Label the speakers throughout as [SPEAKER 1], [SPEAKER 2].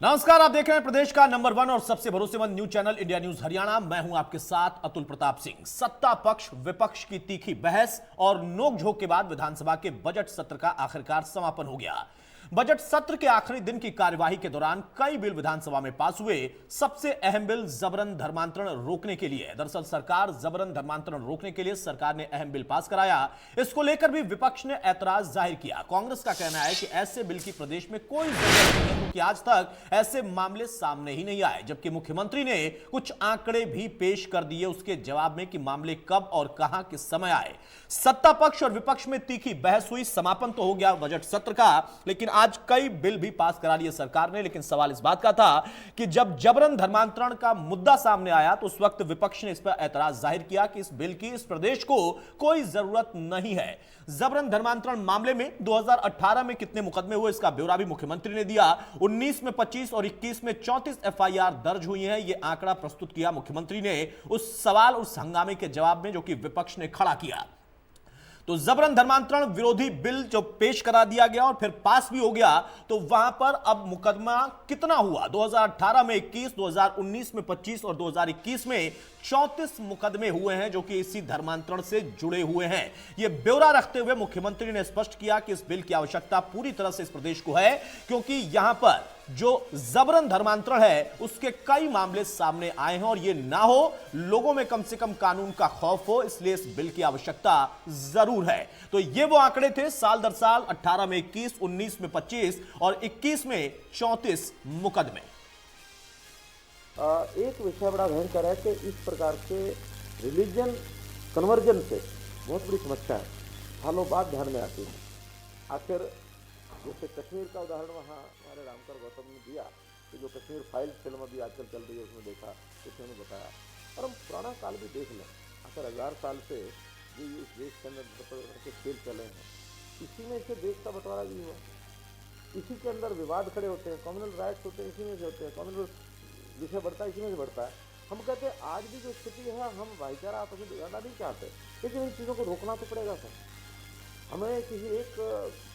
[SPEAKER 1] नमस्कार, आप देख रहे हैं प्रदेश का नंबर 1 और सबसे भरोसेमंद news channel India news Haryana. मैं हूं आपके साथ अतुल प्रताप सिंह। सत्ता पक्ष विपक्ष की तीखी बहस और नोकझोंक के बाद विधानसभा के बजट सत्र का आखिरकार समापन हो गया। बजट सत्र के आखिरी दिन की कार्यवाही के दौरान कई बिल विधानसभा में पास हुए। सबसे अहम बिल जबरन धर्मांतरण रोकने के लिए। दरअसल सरकार जबरन धर्मांतरण रोकने के लिए सरकार ने अहम बिल पास कराया। इसको लेकर भी विपक्ष ने ऐतराज जाहिर किया। कांग्रेस का कहना है कि ऐसे बिल की प्रदेश में कोई जरूरत नहीं है क्योंकि आज तक ऐसे मामले सामने ही नहीं आए। जबकि मुख्यमंत्री ने कुछ आंकड़े भी पेश कर दिए उसके जवाब में कि मामले कब और कहां किस समय आए। सत्ता पक्ष और विपक्ष में तीखी बहस हुई। समापन तो हो गया बजट सत्र का, लेकिन आज कई बिल भी पास करा लिए सरकार ने। लेकिन सवाल इस बात का था कि जब जबरन धर्मांतरण का मुद्दा सामने आया तो उस वक्त विपक्ष ने इस पर ऐतराज जाहिर किया कि इस बिल की इस प्रदेश को कोई जरूरत नहीं है। जबरन धर्मांतरण मामले में 2018 में कितने मुकदमे हुए इसका ब्यौरा भी मुख्यमंत्री ने दिया। 19 में 25 और 21 में 34 एफआईआर दर्ज हुई हैं। यह आंकड़ा प्रस्तुत किया मुख्यमंत्री ने उस सवाल, उस हंगामे के जवाब में जो कि विपक्ष ने खड़ा किया। तो जबरन धर्मांतरण विरोधी बिल जो पेश करा दिया गया और फिर पास भी हो गया, तो वहां पर अब मुकदमा कितना हुआ? 2018 में 21, 2019 में 25 और 2021 में 34 मुकदमे हुए हैं जो कि इसी धर्मांतरण से जुड़े हुए हैं। यह ब्यौरा रखते हुए मुख्यमंत्री ने स्पष्ट किया कि इस बिल की आवश्यकता पूरी तरह से इस प्रदेश को है क्योंकि यहां पर जो जबरन धर्मांतरण है उसके कई मामले सामने आए हैं और यह ना हो, लोगों में कम से कम कानून का खौफ हो, इसलिए इस बिल की आवश्यकता जरूर है। तो ये वो आंकड़े थे साल दर साल। 18 में 21, 19 में 25 और 21 में 34 मुकदमे।
[SPEAKER 2] एक विषय बड़ा भयंकर है कि इस प्रकार के रिलीजन कन्वर्जन से बहुत बड़ी समस्या है, सालों बाद ध्यान में आती है। आखिर जैसे कश्मीर का उदाहरण वहाँ हमारे रामकर गौतम ने दिया कि जो कश्मीर फाइल फिल्म अभी आजकल चल रही है उसमें देखा, उसने बताया। और हम पुराना काल भी देख लें, आखिर 1000 साल से जो इस देश के अंदर के खेल चले हैं, इसी में से देश का बंटवारा भी हुआ, इसी के अंदर विवाद खड़े होते हैं, कम्युनल राइट्स होते हैं, इसी में से होते हैं, कम्युनल विषय बढ़ता है, इसी में से बढ़ता है। हम कहते हैं आज भी जो स्थिति है, हम भाईचारा आपस में बिगाड़ना नहीं चाहते, लेकिन इन चीज़ों को रोकना तो पड़ेगा सर। हमें किसी एक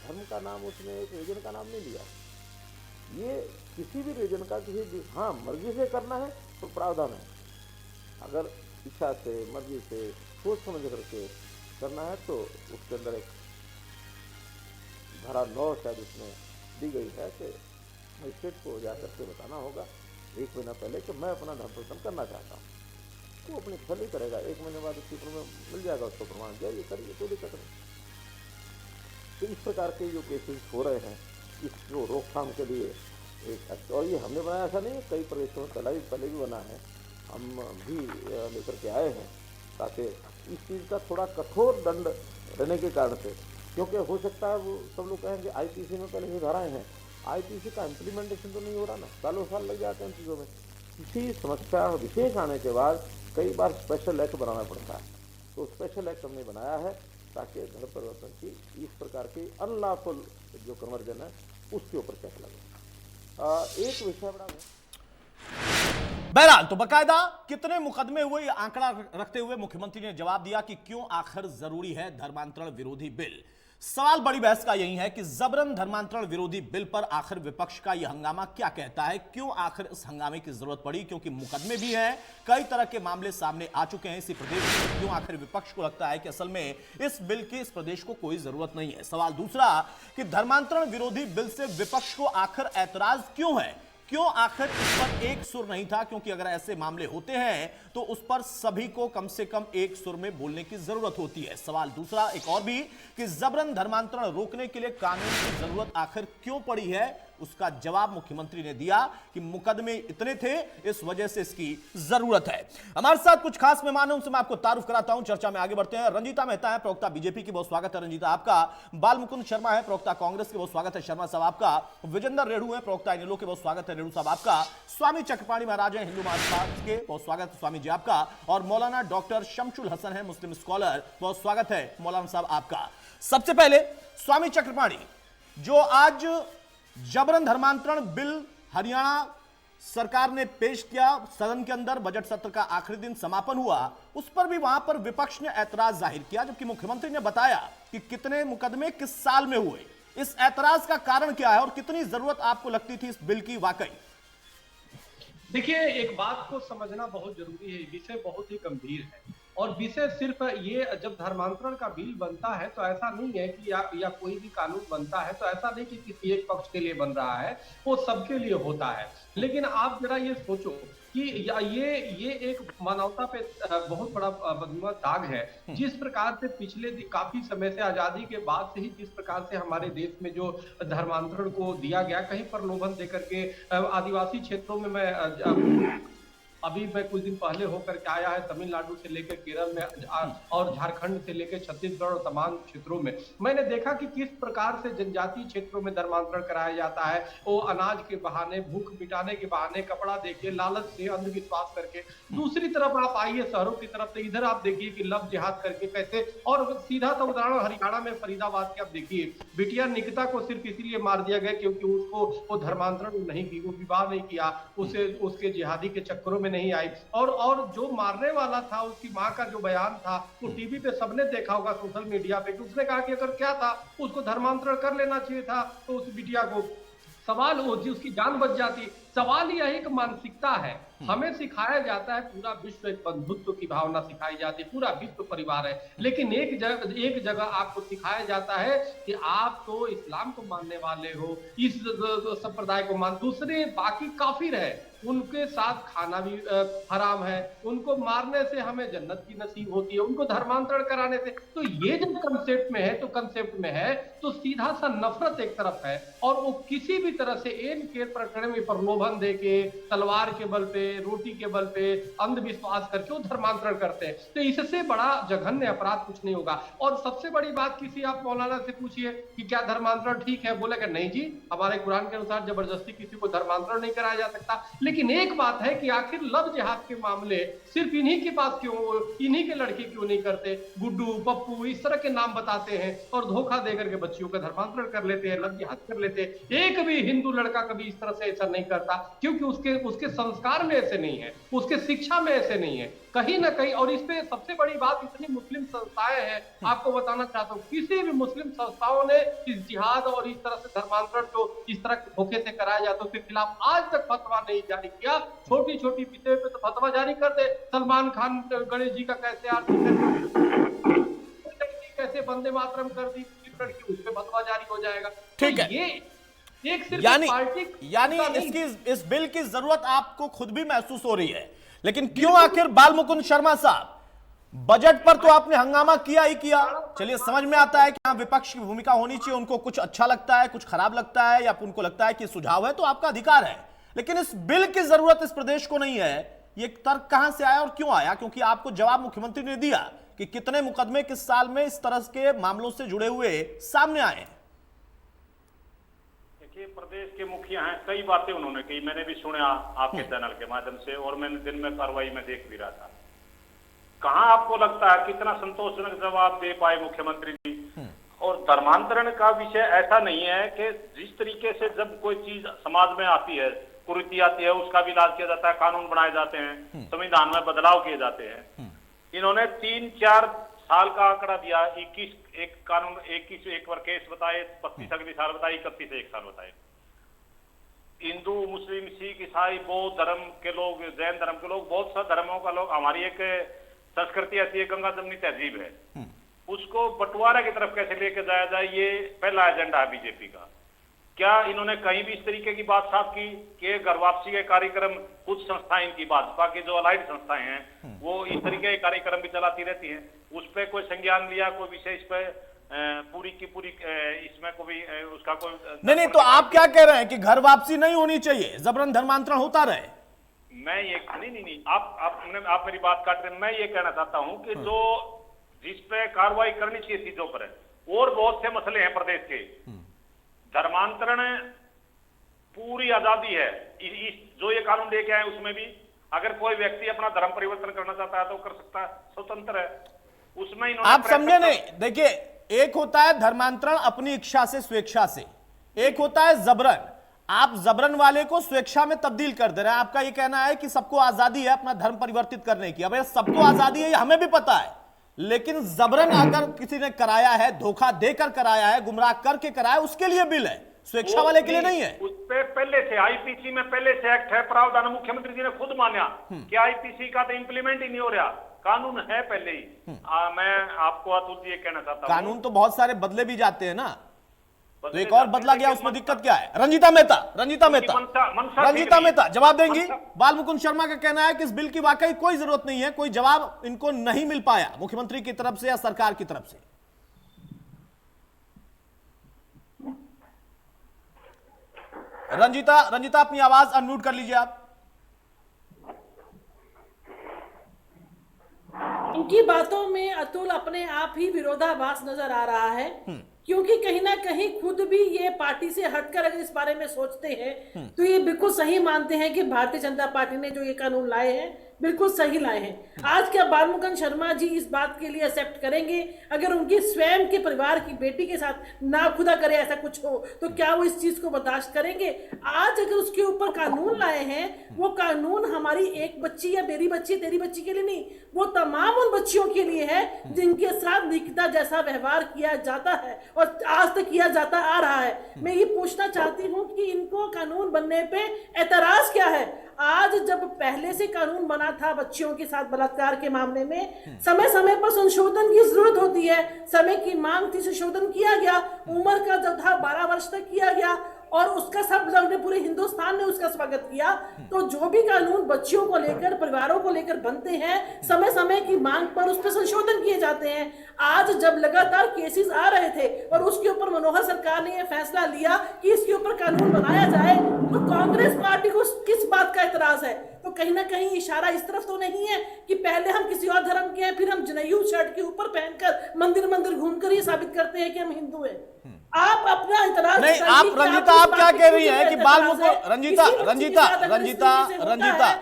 [SPEAKER 2] धर्म का नाम, उसमें एक रीजन का नाम नहीं लिया। ये किसी भी रीजन का किसी हाँ मर्जी से करना है तो प्रावधान है। अगर इच्छा से, मर्जी से, सोच समझ करके करना है तो उसके अंदर एक धारा 9 शायद उसमें दी गई है कि मजिस्ट्रेट को जाकर के बताना होगा 1 महीना पहले कि मैं अपना धर्म परिवर्तन करना चाहता हूँ। तो अपनी फल ही करेगा, 1 महीने बाद उसकी मिल जाएगा उसको प्रमाण, जाइए करिए, कोई दिक्कत नहीं। तो इस प्रकार के जो केसेस हो रहे हैं, इसको रोकथाम के लिए एक, और ये हमने बनाया ऐसा नहीं, कई प्रदेशों में पहले भी बना है, हम भी लेकर के आए हैं ताकि इस चीज़ का थोड़ा कठोर दंड रहने के कारण से, क्योंकि हो सकता है वो सब लोग कहेंगे आईपीसी में पहले ही धाराएँ हैं, आईपीसी का इम्प्लीमेंटेशन तो नहीं हो रहा ना, सालों साल लग जाते हैं इन चीज़ों में। किसी समस्या विशेष आने के बाद कई बार स्पेशल एक्ट बनाना पड़ता है, तो स्पेशल एक्ट हमने बनाया है ताकि धर्म परिवर्तन की इस प्रकार की अनलॉफुल जो कन्वर्जन है उसके ऊपर चेक लगे। एक विषय बड़ा
[SPEAKER 1] बहरहाल तो बकायदा कितने मुकदमे हुए ये आंकड़ा रखते हुए मुख्यमंत्री ने जवाब दिया कि क्यों आखिर जरूरी है धर्मांतरण विरोधी बिल। सवाल बड़ी बहस का यही है कि जबरन धर्मांतरण विरोधी बिल पर आखिर विपक्ष का यह हंगामा क्या कहता है, क्यों आखिर इस हंगामे की जरूरत पड़ी, क्योंकि मुकदमे भी हैं, कई तरह के मामले सामने आ चुके हैं इसी प्रदेश में। क्यों आखिर विपक्ष को लगता है कि असल में इस बिल की इस प्रदेश को कोई जरूरत नहीं है। सवाल दूसरा कि धर्मांतरण विरोधी बिल से विपक्ष को आखिर ऐतराज क्यों है, क्यों आखिर इस पर एक सुर नहीं था, क्योंकि अगर ऐसे मामले होते हैं तो उस पर सभी को कम से कम एक सुर में बोलने की जरूरत होती है। सवाल दूसरा एक और भी कि जबरन धर्मांतरण रोकने के लिए कानून की जरूरत आखिर क्यों पड़ी है, उसका जवाब मुख्यमंत्री ने दिया कि मुकदमे इतने थे, इस वजह से इसकी जरूरत है। हमारे साथ कुछ खास मेहमान हैं, उनसे मैं आपको तारुफ कराता हूं, चर्चा में आगे बढ़ते हैं। रंजीता मेहता है, प्रवक्ता बीजेपी की, बहुत स्वागत है रंजीता आपका। बाल मुकुंद शर्मा है, प्रवक्ता कांग्रेस के, बहुत स्वागत है शर्मा साहब आपका। विजेंद्र रेणु है, प्रवक्ता इनेलो के, बहुत स्वागत है रेणु साहब आपका। स्वामी चक्रपाणी महाराज हैं, हिंदू महासभा के, बहुत स्वागत है स्वामी जी आपका। और मौलाना डॉक्टर शमशुल हसन है, मुस्लिम स्कॉलर, बहुत स्वागत है मौलाना साहब आपका। सबसे पहले स्वामी चक्रपाणी, जो आज जबरन धर्मांतरण बिल हरियाणा सरकार ने पेश किया सदन के अंदर, बजट सत्र का आखिरी दिन समापन हुआ, उस पर भी वहां पर विपक्ष ने ऐतराज जाहिर किया, जबकि मुख्यमंत्री ने बताया कि कितने मुकदमे किस साल में हुए। इस ऐतराज का कारण क्या है और कितनी जरूरत आपको लगती थी इस बिल की वाकई?
[SPEAKER 3] देखिए, एक बात को समझना बहुत जरूरी है, विषय बहुत ही गंभीर है और विषय सिर्फ ये, जब धर्मांतरण का बिल बनता है तो ऐसा नहीं है कि या कोई भी कानून बनता है तो ऐसा नहीं कि किसी एक पक्ष के लिए बन रहा है, वो सबके लिए होता है। लेकिन आप जरा ये सोचो कि ये एक मानवता पे बहुत बड़ा बदनुमा दाग है। जिस प्रकार से पिछले काफी समय से, आजादी के बाद से ही जिस प्रकार से हमारे देश में जो धर्मांतरण को दिया गया, कहीं प्रलोभन देकर के आदिवासी क्षेत्रों में, मैं अभी मैं कुछ दिन पहले होकर के आया है, तमिलनाडु से लेकर केरल में और झारखंड से लेकर छत्तीसगढ़ और तमाम क्षेत्रों में मैंने देखा कि किस प्रकार से जनजातीय क्षेत्रों में धर्मांतरण कराया जाता है। वो अनाज के बहाने, भूख मिटाने के बहाने, कपड़ा देके, लालच से, अंधविश्वास करके। दूसरी तरफ आप आइए शहरों की तरफ, तो इधर आप देखिए कि लव जिहाद करके कैसे, और सीधा सा उदाहरण हरियाणा में फरीदाबाद के आप देखिए, बिटिया निकिता को सिर्फ इसीलिए मार दिया गया क्योंकि उसको वो धर्मांतरण नहीं की, वो विवाह नहीं किया, उसे उसके जिहादी के चक्करों में नहीं आई। और जो मारने वाला था, उसकी मां का जो बयान था, वो टीवी पे सबने देखा होगा, सोशल मीडिया पे, कि उसने कहा कि अगर क्या था, उसको धर्मांतरण कर लेना चाहिए था, तो उस बिटिया को सवाल होती, उसकी जान बच जाती। सवाल यह एक मानसिकता है। हमें सिखाया जाता है पूरा विश्व एक बंधुत्व की भावना सिखाई जाती है, पूरा विश्व परिवार है, लेकिन एक जगह आपको सिखाया जाता है कि आप तो इस्लाम को मानने वाले हो, इस संप्रदाय को दूसरे बाकी काफिर है, उनके साथ खाना भी हराम है, उनको मारने से हमें जन्नत की नसीब होती है, उनको धर्मांतरण कराने से। तो ये जब कंसेप्ट में है तो सीधा सा नफरत एक तरफ है, और वो किसी भी तरह से एन के प्रकरण में प्रलोभन देके, तलवार के बल पे, रोटी के बल पे, अंधविश्वास करके वो धर्मांतरण करते हैं। तो इससे बड़ा जघन्य अपराध कुछ नहीं होगा। और सबसे बड़ी बात, किसी आप मौलाना से पूछिए कि क्या धर्मांतरण ठीक है, बोलेगा नहीं जी, हमारे कुरान के अनुसार जबरदस्ती किसी को धर्मांतरण नहीं कराया जा सकता। लेकिन एक बात है कि आखिर लव जिहाद के मामले सिर्फ इन्हीं के पास क्यों, इन्हीं के लड़के क्यों नहीं करते? गुड्डू, पप्पू, इस तरह के नाम बताते हैं और धोखा देकर के बच्चियों का धर्मांतरण कर लेते हैं, लव जिहाद कर लेते हैं। एक भी हिंदू लड़का कभी इस तरह से ऐसा नहीं करता, क्योंकि उसके संस्कार में ऐसे नहीं है, उसके शिक्षा में ऐसे नहीं है, कहीं ना कहीं। और इस पे सबसे बड़ी बात, इतनी मुस्लिम संस्थाएं हैं, आपको बताना चाहता हूँ, किसी भी मुस्लिम संस्थाओं ने इस जिहाद और इस तरह से धर्मांतरण जो इस तरह के धोखे से कराया जाता है उसके खिलाफ आज तक फतवा नहीं जारी किया। छोटी छोटी विषय पे तो फतवा जारी कर दे, सलमान खान गणेश जी का कैसे आरती, कैसे वंदे मातरम कर दी लड़की, उस पे फतवा जारी हो जाएगा।
[SPEAKER 1] ठीक है,
[SPEAKER 3] ये एक सिर्फ
[SPEAKER 1] यानी इस बिल की जरूरत आपको खुद भी महसूस हो रही है, लेकिन क्यों आखिर बाल मुकुंद शर्मा साहब, बजट पर तो आपने हंगामा किया ही किया। चलिए, समझ में आता है कि हाँ, विपक्ष की भूमिका होनी चाहिए, उनको कुछ अच्छा लगता है, कुछ खराब लगता है, या उनको लगता है कि सुझाव है, तो आपका अधिकार है। लेकिन इस बिल की जरूरत इस प्रदेश को नहीं है। ये तर्क कहां से आया और क्यों आया? क्योंकि आपको जवाब मुख्यमंत्री ने दिया कि कितने मुकदमे किस साल में इस तरह के मामलों से जुड़े हुए सामने आए हैं।
[SPEAKER 4] देखिए, प्रदेश के मुखिया हैं, कई बातें उन्होंने कही, मैंने भी सुना आपके चैनल के माध्यम से, और मैंने दिन में कार्रवाई में देख भी रहा था। कहां आपको लगता है कितना संतोषजनक जवाब दे पाए मुख्यमंत्री जी? और धर्मांतरण का विषय ऐसा नहीं है कि जिस तरीके से जब कोई चीज समाज में आती है, कुरीति आती है, उसका भी इलाज किया जाता है, कानून बनाए जाते हैं, संविधान में बदलाव किए जाते हैं। इन्होंने 3-4 साल का आंकड़ा दिया, 21 एक कानून, 21 एक बार केस बताए, 35 अगली साल बताए, 31 एक साल बताए। हिंदू, मुस्लिम, सिख, ईसाई, बौद्ध धर्म के लोग, जैन धर्म के लोग, बहुत सा धर्मों का लोग, हमारी एक संस्कृति ऐसी है, गंगा जमनी तहजीब है, उसको बंटवारे की तरफ कैसे लेके जाया जाए, ये पहला एजेंडा है बीजेपी का। क्या इन्होंने कहीं भी इस तरीके की बात साफ की कि घर वापसी के कार्यक्रम, कुछ संस्थाएं, इनकी भाजपा की जो अलाइड संस्थाएं हैं वो इस तरीके के कार्यक्रम भी चलाती रहती हैं, उस पर कोई संज्ञान लिया, कोई विषय इस पर पूरी की पूरी इसमें कोई उसका कोई
[SPEAKER 1] नहीं, तो आप क्या कह रहे हैं कि घर वापसी नहीं होनी चाहिए, जबरन धर्मांतरण होता रहे?
[SPEAKER 4] मैं ये नहीं, आप मेरी बात काट रहे हैं। मैं ये कहना चाहता हूं कि जो जिस पे कार्रवाई करनी चाहिए चीजों पर, और बहुत से मसले हैं प्रदेश के। धर्मांतरण पूरी आजादी है, जो ये कानून लेके आए उसमें भी अगर कोई व्यक्ति अपना धर्म परिवर्तन करना चाहता है तो कर सकता है, स्वतंत्र है उसमें। इन्होंने
[SPEAKER 1] आप समझे नहीं? देखिए, एक होता है धर्मांतरण अपनी इच्छा से, स्वेच्छा से, एक होता है जबरन। आप जबरन वाले को स्वेच्छा में तब्दील कर दे रहे हैं। आपका ये कहना है कि सबको आजादी है अपना धर्म परिवर्तित करने की। अब सबको आजादी है, हमें भी पता है, लेकिन जबरन अगर किसी ने कराया है, धोखा देकर कराया है, गुमराह करके कराया है, उसके लिए बिल है। स्वेच्छा वाले के लिए नहीं है।
[SPEAKER 4] उस पे पहले से आईपीसी में पहले से एक्ट है, प्रावधान मुख्यमंत्री जी ने खुद माना कि आईपीसी का तो इंप्लीमेंट ही नहीं हो रहा, कानून है पहले ही। मैं आपको अतुल जी ये कहना चाहता हूँ,
[SPEAKER 1] कानून तो बहुत सारे बदले भी जाते हैं ना, तो एक और बदला गया, उसमें दिक्कत क्या है? रंजीता मेहता जवाब देंगी। बाल मुकुंद शर्मा का कहना है कि इस बिल की वाकई कोई जरूरत नहीं है, कोई जवाब इनको नहीं मिल पाया मुख्यमंत्री की तरफ से या सरकार की तरफ से। रंजीता अपनी आवाज अनम्यूट कर लीजिए आप।
[SPEAKER 5] इनकी बातों में अतुल अपने आप ही विरोधाभास नजर आ रहा है, क्योंकि कहीं ना कहीं खुद भी ये पार्टी से हटकर अगर इस बारे में सोचते हैं तो ये बिल्कुल सही मानते हैं कि भारतीय जनता पार्टी ने जो ये कानून लाए हैं बिल्कुल सही लाए हैं। आज क्या बाल मुकुंद शर्मा जी इस बात के लिए एक्सेप्ट करेंगे? अगर उनकी स्वयं के परिवार की बेटी के साथ ना खुदा करे ऐसा कुछ हो तो क्या वो इस चीज को बर्दाश्त करेंगे? आज अगर उसके ऊपर कानून लाए हैं, वो कानून हमारी एक बच्ची या मेरी बच्ची तेरी बच्ची के लिए नहीं, वो तमाम उन बच्चियों के लिए है जिनके साथ निकिता जैसा व्यवहार किया जाता है और आज तक किया जाता आ रहा है। मैं ये पूछना चाहती हूँ कि इनको कानून बनने पे एतराज क्या है? आज जब पहले से कानून बना था बच्चियों के साथ बलात्कार के मामले में, समय समय पर संशोधन की जरूरत होती है, समय की मांग थी, संशोधन किया गया, उम्र का जो था 12 वर्ष तक किया गया और उसका सब लोग ने, पूरे हिंदुस्तान ने उसका स्वागत किया। तो जो भी कानून बच्चियों को लेकर, परिवारों को लेकर बनते हैं, समय समय की मांग पर उस पर संशोधन किए जाते हैं। आज जब लगातार केसेस आ रहे थे और उसके ऊपर मनोहर सरकार ने यह फैसला लिया कि इसके ऊपर कानून बनाया जाए, तो कांग्रेस पार्टी को किस बात का एतराज है? तो कहीं ना कहीं इशारा इस तरफ तो नहीं है कि पहले हम किसी और धर्म के हैं, फिर हम जनेऊ शर्ट के ऊपर पहनकर मंदिर मंदिर घूमकर ये साबित करते हैं कि हम हिंदू हैं। आप अपना इतराज
[SPEAKER 1] नहीं, आप रंजीता आप क्या कह रही हैं कि बाल मुकुंद रंजीता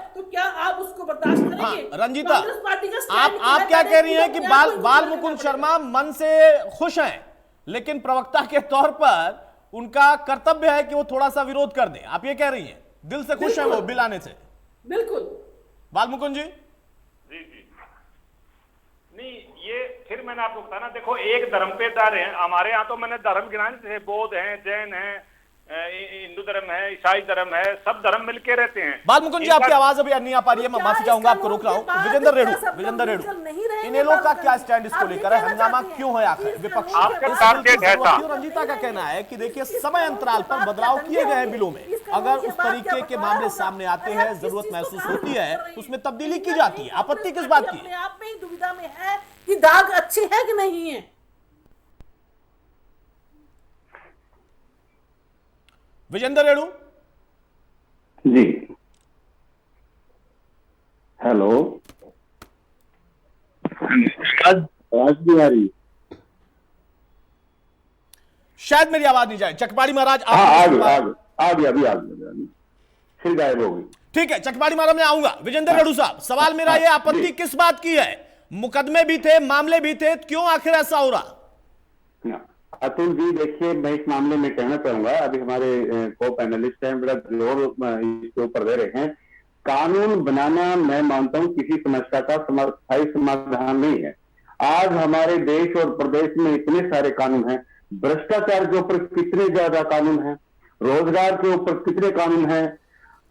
[SPEAKER 5] तो क्या आप उसको बर्दाश्त करेंगे?
[SPEAKER 1] रंजीता
[SPEAKER 5] कांग्रेस पार्टी का
[SPEAKER 1] आप क्या कह रही हैं कि बाल मुकुंद शर्मा मन से खुश हैं, लेकिन प्रवक्ता के तौर पर उनका कर्तव्य है कि वो थोड़ा सा विरोध कर दें? आप ये कह रही हैं दिल से खुश हैं वो बिल आने से?
[SPEAKER 5] बिल्कुल।
[SPEAKER 1] बाल मुकुंद जी
[SPEAKER 4] नहीं, ये फिर मैंने आपको बताया ना, देखो एक धर्म पे दार हैं, हमारे यहाँ तो मैंने धर्म गिनाए थे, बौद्ध हैं, जैन हैं, हिंदू धर्म है, ईसाई धर्म है, सब धर्म मिलके रहते हैं।
[SPEAKER 1] बाल मुकुंद जी आपकी आवाज अभी नहीं आ पा रही है, मैं माफी चाहूंगा, आपको रोक रहा हूँ। विजेंद्र रेणु इन लोग का क्या स्टैंड इसको लेकर है? हंगामा क्यों है आखिर विपक्ष? रंजीता का कहना है कि देखिए समय अंतराल पर बदलाव किए गए हैं बिलों में, अगर उस तरीके के मामले सामने आते हैं, जरूरत महसूस होती है, उसमें तब्दीली की जाती है। आपत्ति किस बात की?
[SPEAKER 5] अपने आप में ही दुविधा में है कि दाग अच्छे है कि नहीं है।
[SPEAKER 1] विजेंद्र रेणु
[SPEAKER 6] जी, हेलो, आवाज नहीं आ रही?
[SPEAKER 1] शायद मेरी आवाज नहीं जाए। चकपाड़ी महाराज
[SPEAKER 6] आ गया, अभी आ गया, फिर गायब हो गई।
[SPEAKER 1] ठीक है, चकपाड़ी महाराज मैं आऊंगा। विजेंद्र रेणु साहब, सवाल मेरा ये, आपत्ति किस बात की है? मुकदमे भी थे, मामले भी थे, क्यों आखिर ऐसा हो रहा?
[SPEAKER 6] अतुल जी देखिए, मैं इस मामले में कहना चाहूंगा, अभी हमारे को पैनलिस्ट हैं, बड़ा जोर इसके ऊपर दे रहे हैं। कानून बनाना मैं मानता हूं किसी समस्या का स्थायी समाधान नहीं है। आज हमारे देश और प्रदेश में इतने सारे कानून हैं, भ्रष्टाचार के ऊपर कितने ज्यादा कानून हैं, रोजगार के ऊपर कितने कानून हैं,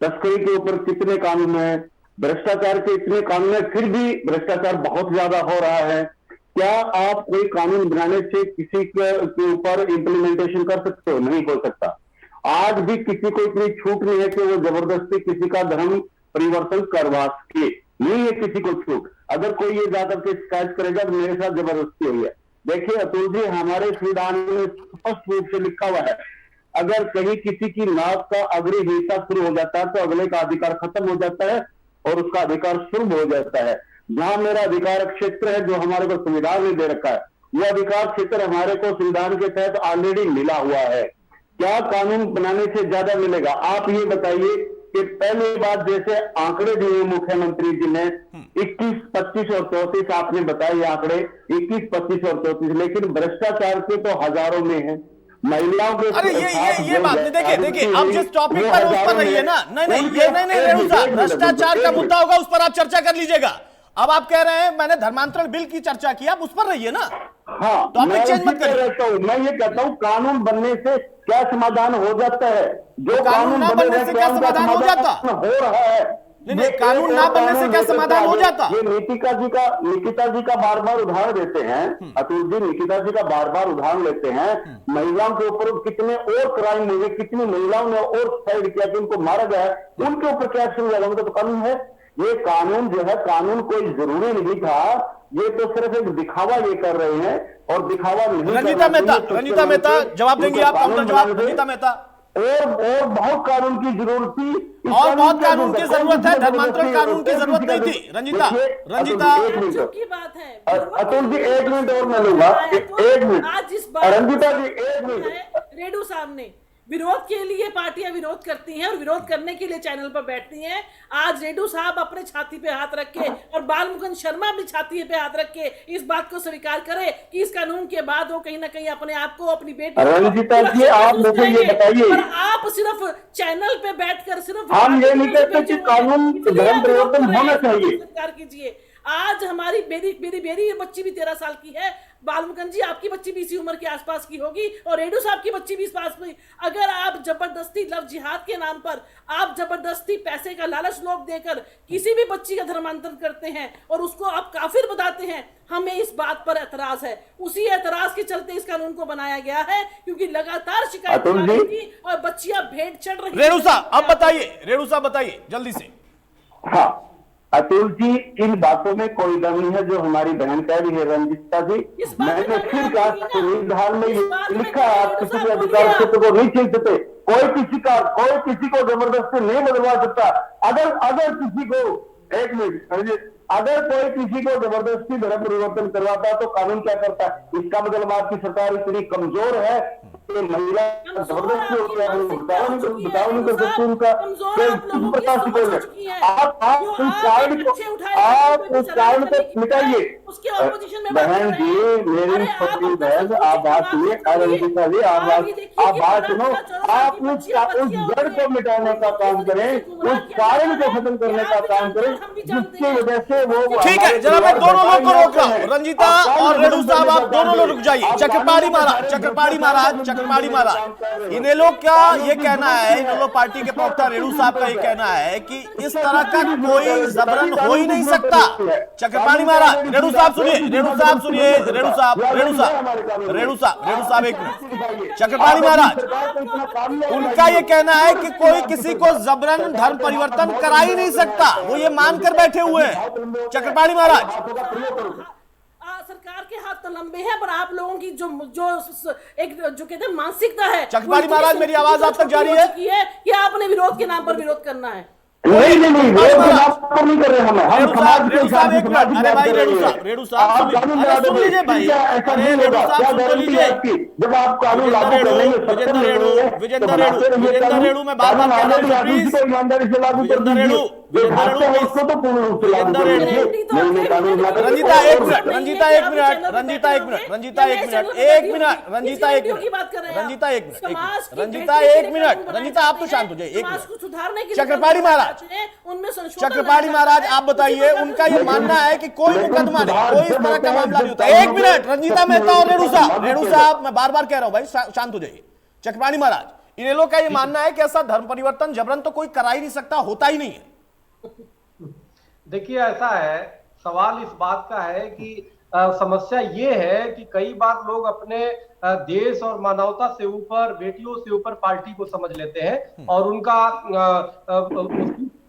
[SPEAKER 6] तस्करी के ऊपर कितने कानून हैं, भ्रष्टाचार के इतने कानून है, फिर भी भ्रष्टाचार बहुत ज्यादा हो रहा है। क्या आप कोई कानून बनाने से किसी के ऊपर इंप्लीमेंटेशन कर सकते हो? नहीं हो सकता। आज भी किसी को इतनी छूट नहीं है कि वो जबरदस्ती किसी का धर्म परिवर्तन करवा सके, नहीं है किसी को छूट। अगर कोई ये जाकर के शिकायत करेगा तो मेरे साथ जबरदस्ती हुई है। देखिए अतुल जी, हमारे संविधान में स्पष्ट रूप से लिखा हुआ है, अगर कहीं किसी की नाक का अग्नि हिस्सा शुरू हो जाता है तो अगले का अधिकार खत्म हो जाता है और उसका अधिकार शुरू हो जाता है। जहां मेरा अधिकार क्षेत्र है जो हमारे को संविधान ने दे रखा है, वो अधिकार क्षेत्र हमारे को संविधान के तहत ऑलरेडी मिला हुआ है। क्या कानून बनाने से ज्यादा मिलेगा? आप ये बताइए कि पहली बात, जैसे आंकड़े दिए मुख्यमंत्री जी ने 21, 25 और 34, आपने बताए आंकड़े 21, 25 और 34, लेकिन भ्रष्टाचार के तो हजारों में है। महिलाओं के
[SPEAKER 1] अरे ये बात नहीं, देखिए अब जिस टॉपिक पर उस पर रही है ना, नहीं रेणु साहब, भ्रष्टाचार का मुद्दा होगा उस पर आप चर्चा कर लीजिएगा। अब आप कह रहे हैं मैंने धर्मांतरण बिल की चर्चा की, आप उस पर रहिए ना।
[SPEAKER 6] हाँ,
[SPEAKER 1] तो आप
[SPEAKER 6] मैं
[SPEAKER 1] चेंज मत
[SPEAKER 6] उसी पे
[SPEAKER 1] करिए।
[SPEAKER 6] रहता हूं। मैं ये कहता हूँ कानून बनने से क्या समाधान हो जाता है, जो
[SPEAKER 1] तो कानून ना
[SPEAKER 6] बने
[SPEAKER 1] बनने
[SPEAKER 6] हैं,
[SPEAKER 1] से
[SPEAKER 6] क्या
[SPEAKER 1] क्या
[SPEAKER 6] उनका
[SPEAKER 1] समाधान हो जाता?
[SPEAKER 6] हो रहा है?
[SPEAKER 1] नहीं,
[SPEAKER 6] ये
[SPEAKER 1] कानून
[SPEAKER 6] एक
[SPEAKER 1] ना
[SPEAKER 6] और
[SPEAKER 1] बनने से
[SPEAKER 6] कानून
[SPEAKER 1] क्या
[SPEAKER 6] लेकर के
[SPEAKER 1] समाधान हो
[SPEAKER 6] आगे,
[SPEAKER 1] जाता?
[SPEAKER 6] ये निकिता जी का बार बार उदाहरण देते हैं, अतुल जी निकिता जी का बार बार उदाहरण लेते हैं। महिलाओं के ऊपर कितने और क्राइम हुए, कितनी महिलाओं ने और सुसाइड किया कि उनको मारा गया है, उनके ऊपर क्या एक्शन लिया? उनका तो कानून है। ये कानून जो है, कानून कोई जरूरी नहीं था, ये तो सिर्फ एक दिखावा ये कर रहे हैं, और दिखावा नहीं
[SPEAKER 1] रंजीता मेहता, रंजीता मेहता जवाब देंगी आप? काउंटर जवाब, रंजीता मेहता।
[SPEAKER 6] और बहुत कानून की जरूरत थी,
[SPEAKER 1] और बहुत कानून की जरूरत है, धर्मांतरण कानून की जरूरत नहीं थी। रंजीता, रंजीता
[SPEAKER 6] एक मिनट
[SPEAKER 5] की बात है।
[SPEAKER 6] अतुल जी, 1 मिनट और मैं लूंगा, 1 मिनट।
[SPEAKER 5] आज इस बात
[SPEAKER 6] रंजीता जी 1 मिनट।
[SPEAKER 5] रेडू साहब ने विरोध के लिए पार्टियां विरोध करती हैं और विरोध करने के लिए चैनल पर बैठती हैं। आज रेडू साहब अपने छाती पे हाथ रख के और बालमुकुंद शर्मा भी छाती पे हाथ रख के इस बात को स्वीकार करे कि इस कानून के बाद वो कहीं ना कहीं अपने आप को, अपनी बेटी
[SPEAKER 6] रंजीता जी, आप मुझे ये बताइए,
[SPEAKER 5] पर आप सिर्फ चैनल पे बैठकर सिर्फ
[SPEAKER 6] हम ये नहीं कहते कि कानून धर्म परिवर्तन होना चाहिए।
[SPEAKER 5] स्वीकार कीजिए। आज हमारी मेरी बच्ची भी 13 साल की है। बालमुकुंद जी, आपकी बच्ची भी इसी उम्र के आसपास की होगी और रेडू साहब की बच्ची भी इस पास में। अगर आप जबरदस्ती लव जिहाद के नाम पर आप जबरदस्ती पैसे का लालच लोग देकर किसी भी बच्ची का धर्मांतरण करते हैं और उसको आप काफिर बताते हैं, हमें इस बात पर एतराज है। उसी एतराज के चलते इस कानून को बनाया गया है, क्योंकि लगातार शिकायत आ रही थी और बच्चियां भेंट चढ़ रही थी।
[SPEAKER 1] रेणु साहब अब बताइए, रेणु साहब बताइए जल्दी से।
[SPEAKER 6] हाँ अतुल जी, इन बातों में कोई दम नहीं है जो हमारी बहन कह रही है रंजीता जी। मैंने फिर कहा, संविधान में ये लिखा है आप किसी के अधिकार क्षेत्र को नहीं छीन सकते, कोई किसी को जबरदस्ती नहीं बदलवा सकता। अगर किसी को, एक मिनट, अगर कोई किसी को जबरदस्ती धर्म परिवर्तन करवाता है तो कानून क्या करता है? इसका मतलब आपकी सरकार इतनी कमजोर है कि महिला जबरदस्ती होती है, बताओ नहीं कर सकती उनका प्रकाश को। आप उस कारण को मिटाइए। बहन जी, मेरी छोटी बहन, आप बात सुनिए, रंजीता जी आप बात सुनो। आप उस जड़ को मिटाने का काम करें, उस कारण को खत्म करने का काम करें जिसकी वजह से वो।
[SPEAKER 1] ठीक है, जरा मैं दोनों लोग को रोक रहा हूं। रंजीता और रेणु साहब, आप दोनों लोग रुक जाइए। चक्रपाणी महाराज, इनेलो का ये कहना है, इनेलो पार्टी के प्रवक्ता रेणु साहब का ये कहना है कि इस तरह का कोई जबरन हो ही नहीं सकता। चक्रपाणी महाराज, रेणु साहब सुनिए, रेणु साहब एक मिनट। चक्रपाणी महाराज, उनका ये कहना है कि कोई किसी को जबरन धर्म परिवर्तन करा ही नहीं सकता, वो ये मानकर बैठे हुए हैं। चक्रपाणी महाराज,
[SPEAKER 5] सरकार के हाथ तो लंबे हैं, पर आप लोगों की जो कहते हैं मानसिकता है।
[SPEAKER 1] चक्रपाणी महाराज, मेरी आवाज आप तक जा रही है
[SPEAKER 5] कि आपने विरोध के नाम पर विरोध करना है।
[SPEAKER 6] नहीं, नहीं कर रहे हम समाज के साथ।
[SPEAKER 1] अरे भाई रेणु साहब सुन लीजिए भाई, अरे रेणु साहब सुन लीजिए।
[SPEAKER 6] जब आप कानून लागू करेंगे,
[SPEAKER 1] विजेंद्र रेणु मैं बार बार कह रहा हूं, प्लीज
[SPEAKER 6] ईमानदारी से लागू कर दीजिए। उसको तो पूर्ण रूप से लागू कर दीजिए।
[SPEAKER 1] रंजीता एक मिनट, रंजीता एक मिनट, रंजीता आप तो शांत हो जाइए। चक्रपाणी महाराज आप बताइए, उनका ये मानना है कि कोई मुकदमा नहीं, कोई इस तरह का मामला नहीं होता। एक मिनट, रंजीता मेहता और रेणु साहब मैं बार बार कह रहा हूं भाई, शांत हो जाइए। चक्रपाणी महाराज, इनेलो का ये मानना है कि ऐसा धर्म परिवर्तन जबरन तो कोई करा ही नहीं सकता, होता ही नहीं है।
[SPEAKER 3] देखिए, ऐसा है, सवाल इस बात का है कि समस्या ये है कि कई बार लोग अपने देश और मानवता से ऊपर, बेटियों से ऊपर पार्टी को समझ लेते हैं और उनका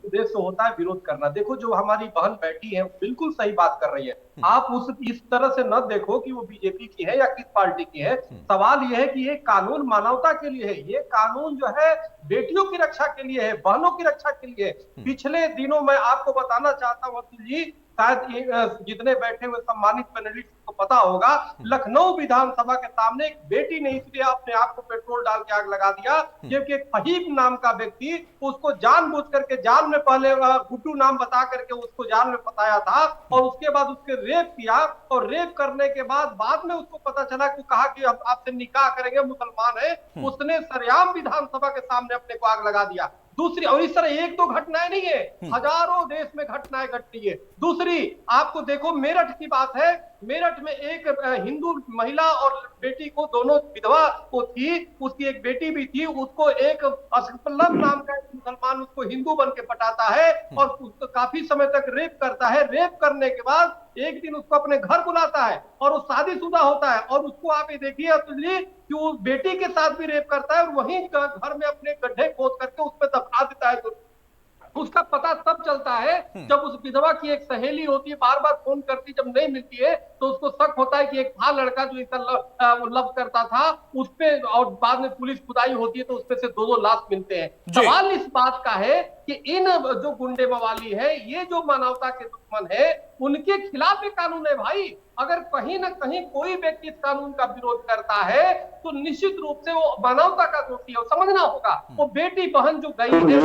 [SPEAKER 3] उद्देश्य होता है विरोध करना। देखो, जो हमारी बहन बैठी है बिल्कुल सही बात कर रही है। आप इस तरह से न देखो कि वो बीजेपी की है या किस पार्टी की है। सवाल यह है कि ये कानून मानवता के लिए है, ये कानून जो है बेटियों की रक्षा के लिए है, बहनों की रक्षा के लिए है। पिछले दिनों मैं आपको बताना चाहता हूँ अतुल जी, शायद जितने बैठे हुए सम्मानित पैनलिस्ट को पता होगा, लखनऊ विधानसभा के सामने एक बेटी ने इसलिए अपने आप को पेट्रोल डाल के आग लगा दिया क्योंकि एक फहीम नाम का व्यक्ति उसको जानबूझ करके जाल में, पहले गुड्डू नाम बता करके उसको जाल में फंसाया था और उसके बाद उसके रेप किया और रेप करने के बाद में उसको पता चला कि कहा कि अब आपसे निकाह करेंगे, मुसलमान है। उसने सरेआम विधानसभा के सामने अपने को आग लगा दिया। दूसरी, और इस तरह एक दो घटनाएं नहीं है, हजारों देश में घटनाएं घट रही है। दूसरी, आपको देखो मेरठ की बात है, मेरठ में एक हिंदू महिला और बेटी को, दोनों विधवा को थी, उसकी एक बेटी भी थी, उसको एक असलम नाम का एक मुसलमान उसको हिंदू बन के पटाता है और उसको काफी समय तक रेप करता है। रेप करने के बाद एक दिन उसको अपने घर बुलाता है और वो शादीशुदा होता है, और उसको आप ये देखिए अतुल जी कि वो बेटी के साथ भी रेप करता है और वहीं घर में अपने गड्ढे खोद करके उस पर दफना देता है। तो उसका पता तब चलता है जब उस विधवा की एक सहेली होती है, बार बार फोन करती, जब नहीं मिलती है तो उसको शक होता है कि एक था लड़का जो इसका लव करता था उस पे, और बाद में पुलिस खुदाई होती है तो उसपे से दो लाश मिलते हैं। सवाल इस बात का है कि इन जो गुंडे मवाली है, ये जो मानवता के दुश्मन है, उनके खिलाफ ये कानून है भाई। अगर कहीं ना कहीं कोई व्यक्ति इस कानून का विरोध करता है तो निश्चित रूप से वो मानवता का दोषी है, समझना होगा। वो बेटी बहन जो गई है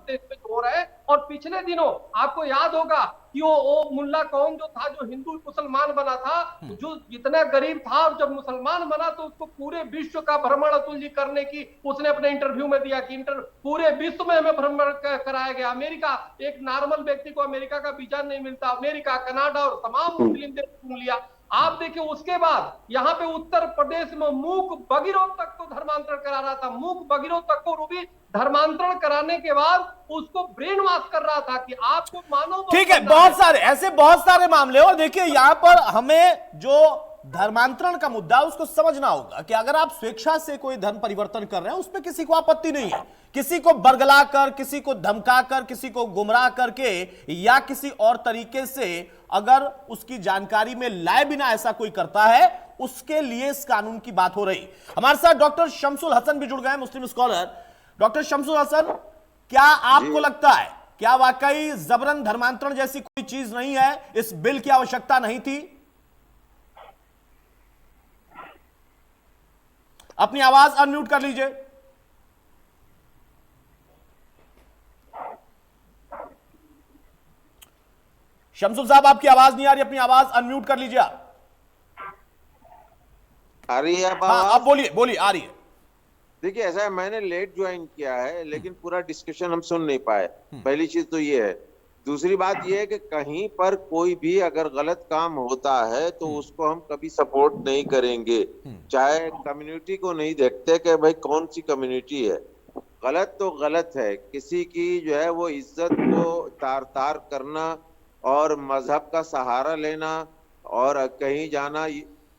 [SPEAKER 3] देश में हो रहा है। और पिछले दिनों आपको याद होगा कि वो मुल्ला कौन जो था, जो हिंदू मुसलमान बना था, जो जितना गरीब था, और जब मुसलमान बना तो उसको पूरे विश्व का भ्रमण अतुल जी करने की उसने अपने इंटरव्यू में दिया कि पूरे विश्व में हमें भ्रमण कराया गया। अमेरिका, एक नॉर्मल व्यक्ति को अमेरिका का वीजा नहीं मिलता, अमेरिका, कनाडा और तमाम मुस्लिम देश घूम लिया। आप देखिए उसके बाद यहाँ पे उत्तर प्रदेश में मूक बगिरों तक को धर्मांतरण करा रहा था, मूक बगिरों तक को रूबी धर्मांतरण कराने के बाद उसको ब्रेन वॉश कर रहा था कि आपको मानो।
[SPEAKER 1] ठीक है, बहुत सारे ऐसे बहुत सारे मामले। और देखिए यहां पर हमें जो धर्मांतरण का मुद्दा उसको समझना होगा कि अगर आप स्वेच्छा से कोई धर्म परिवर्तन कर रहे हैं उस पर किसी को आपत्ति नहीं है। किसी को बरगला कर, किसी को धमका कर, किसी को गुमराह करके या किसी और तरीके से अगर उसकी जानकारी में लाए बिना ऐसा कोई करता है, उसके लिए इस कानून की बात हो रही। हमारे साथ डॉक्टर शमसुल हसन भी जुड़ गए, मुस्लिम स्कॉलर। डॉक्टर शमसुल हसन, क्या आपको लगता है, क्या वाकई जबरन धर्मांतरण जैसी कोई चीज नहीं है, इस बिल की आवश्यकता नहीं थी? अपनी आवाज अनम्यूट कर लीजिए। शमसुल साहब, आपकी आवाज नहीं आ रही, अपनी आवाज अनम्यूट कर लीजिए आप।
[SPEAKER 7] आ रही है?
[SPEAKER 1] हाँ, आप बोलिए बोलिए, आ रही है।
[SPEAKER 7] देखिए, ऐसा है, मैंने लेट ज्वाइन किया है लेकिन पूरा डिस्कशन हम सुन नहीं पाए। पहली चीज तो ये है। दूसरी बात ये है कि कहीं पर कोई भी अगर गलत काम होता है तो उसको हम कभी सपोर्ट नहीं करेंगे, चाहे कम्युनिटी को नहीं देखते कि भाई कौन सी कम्युनिटी है। गलत तो गलत है, किसी की जो है वो इज्जत को तार तार करना और मजहब का सहारा लेना और कहीं जाना,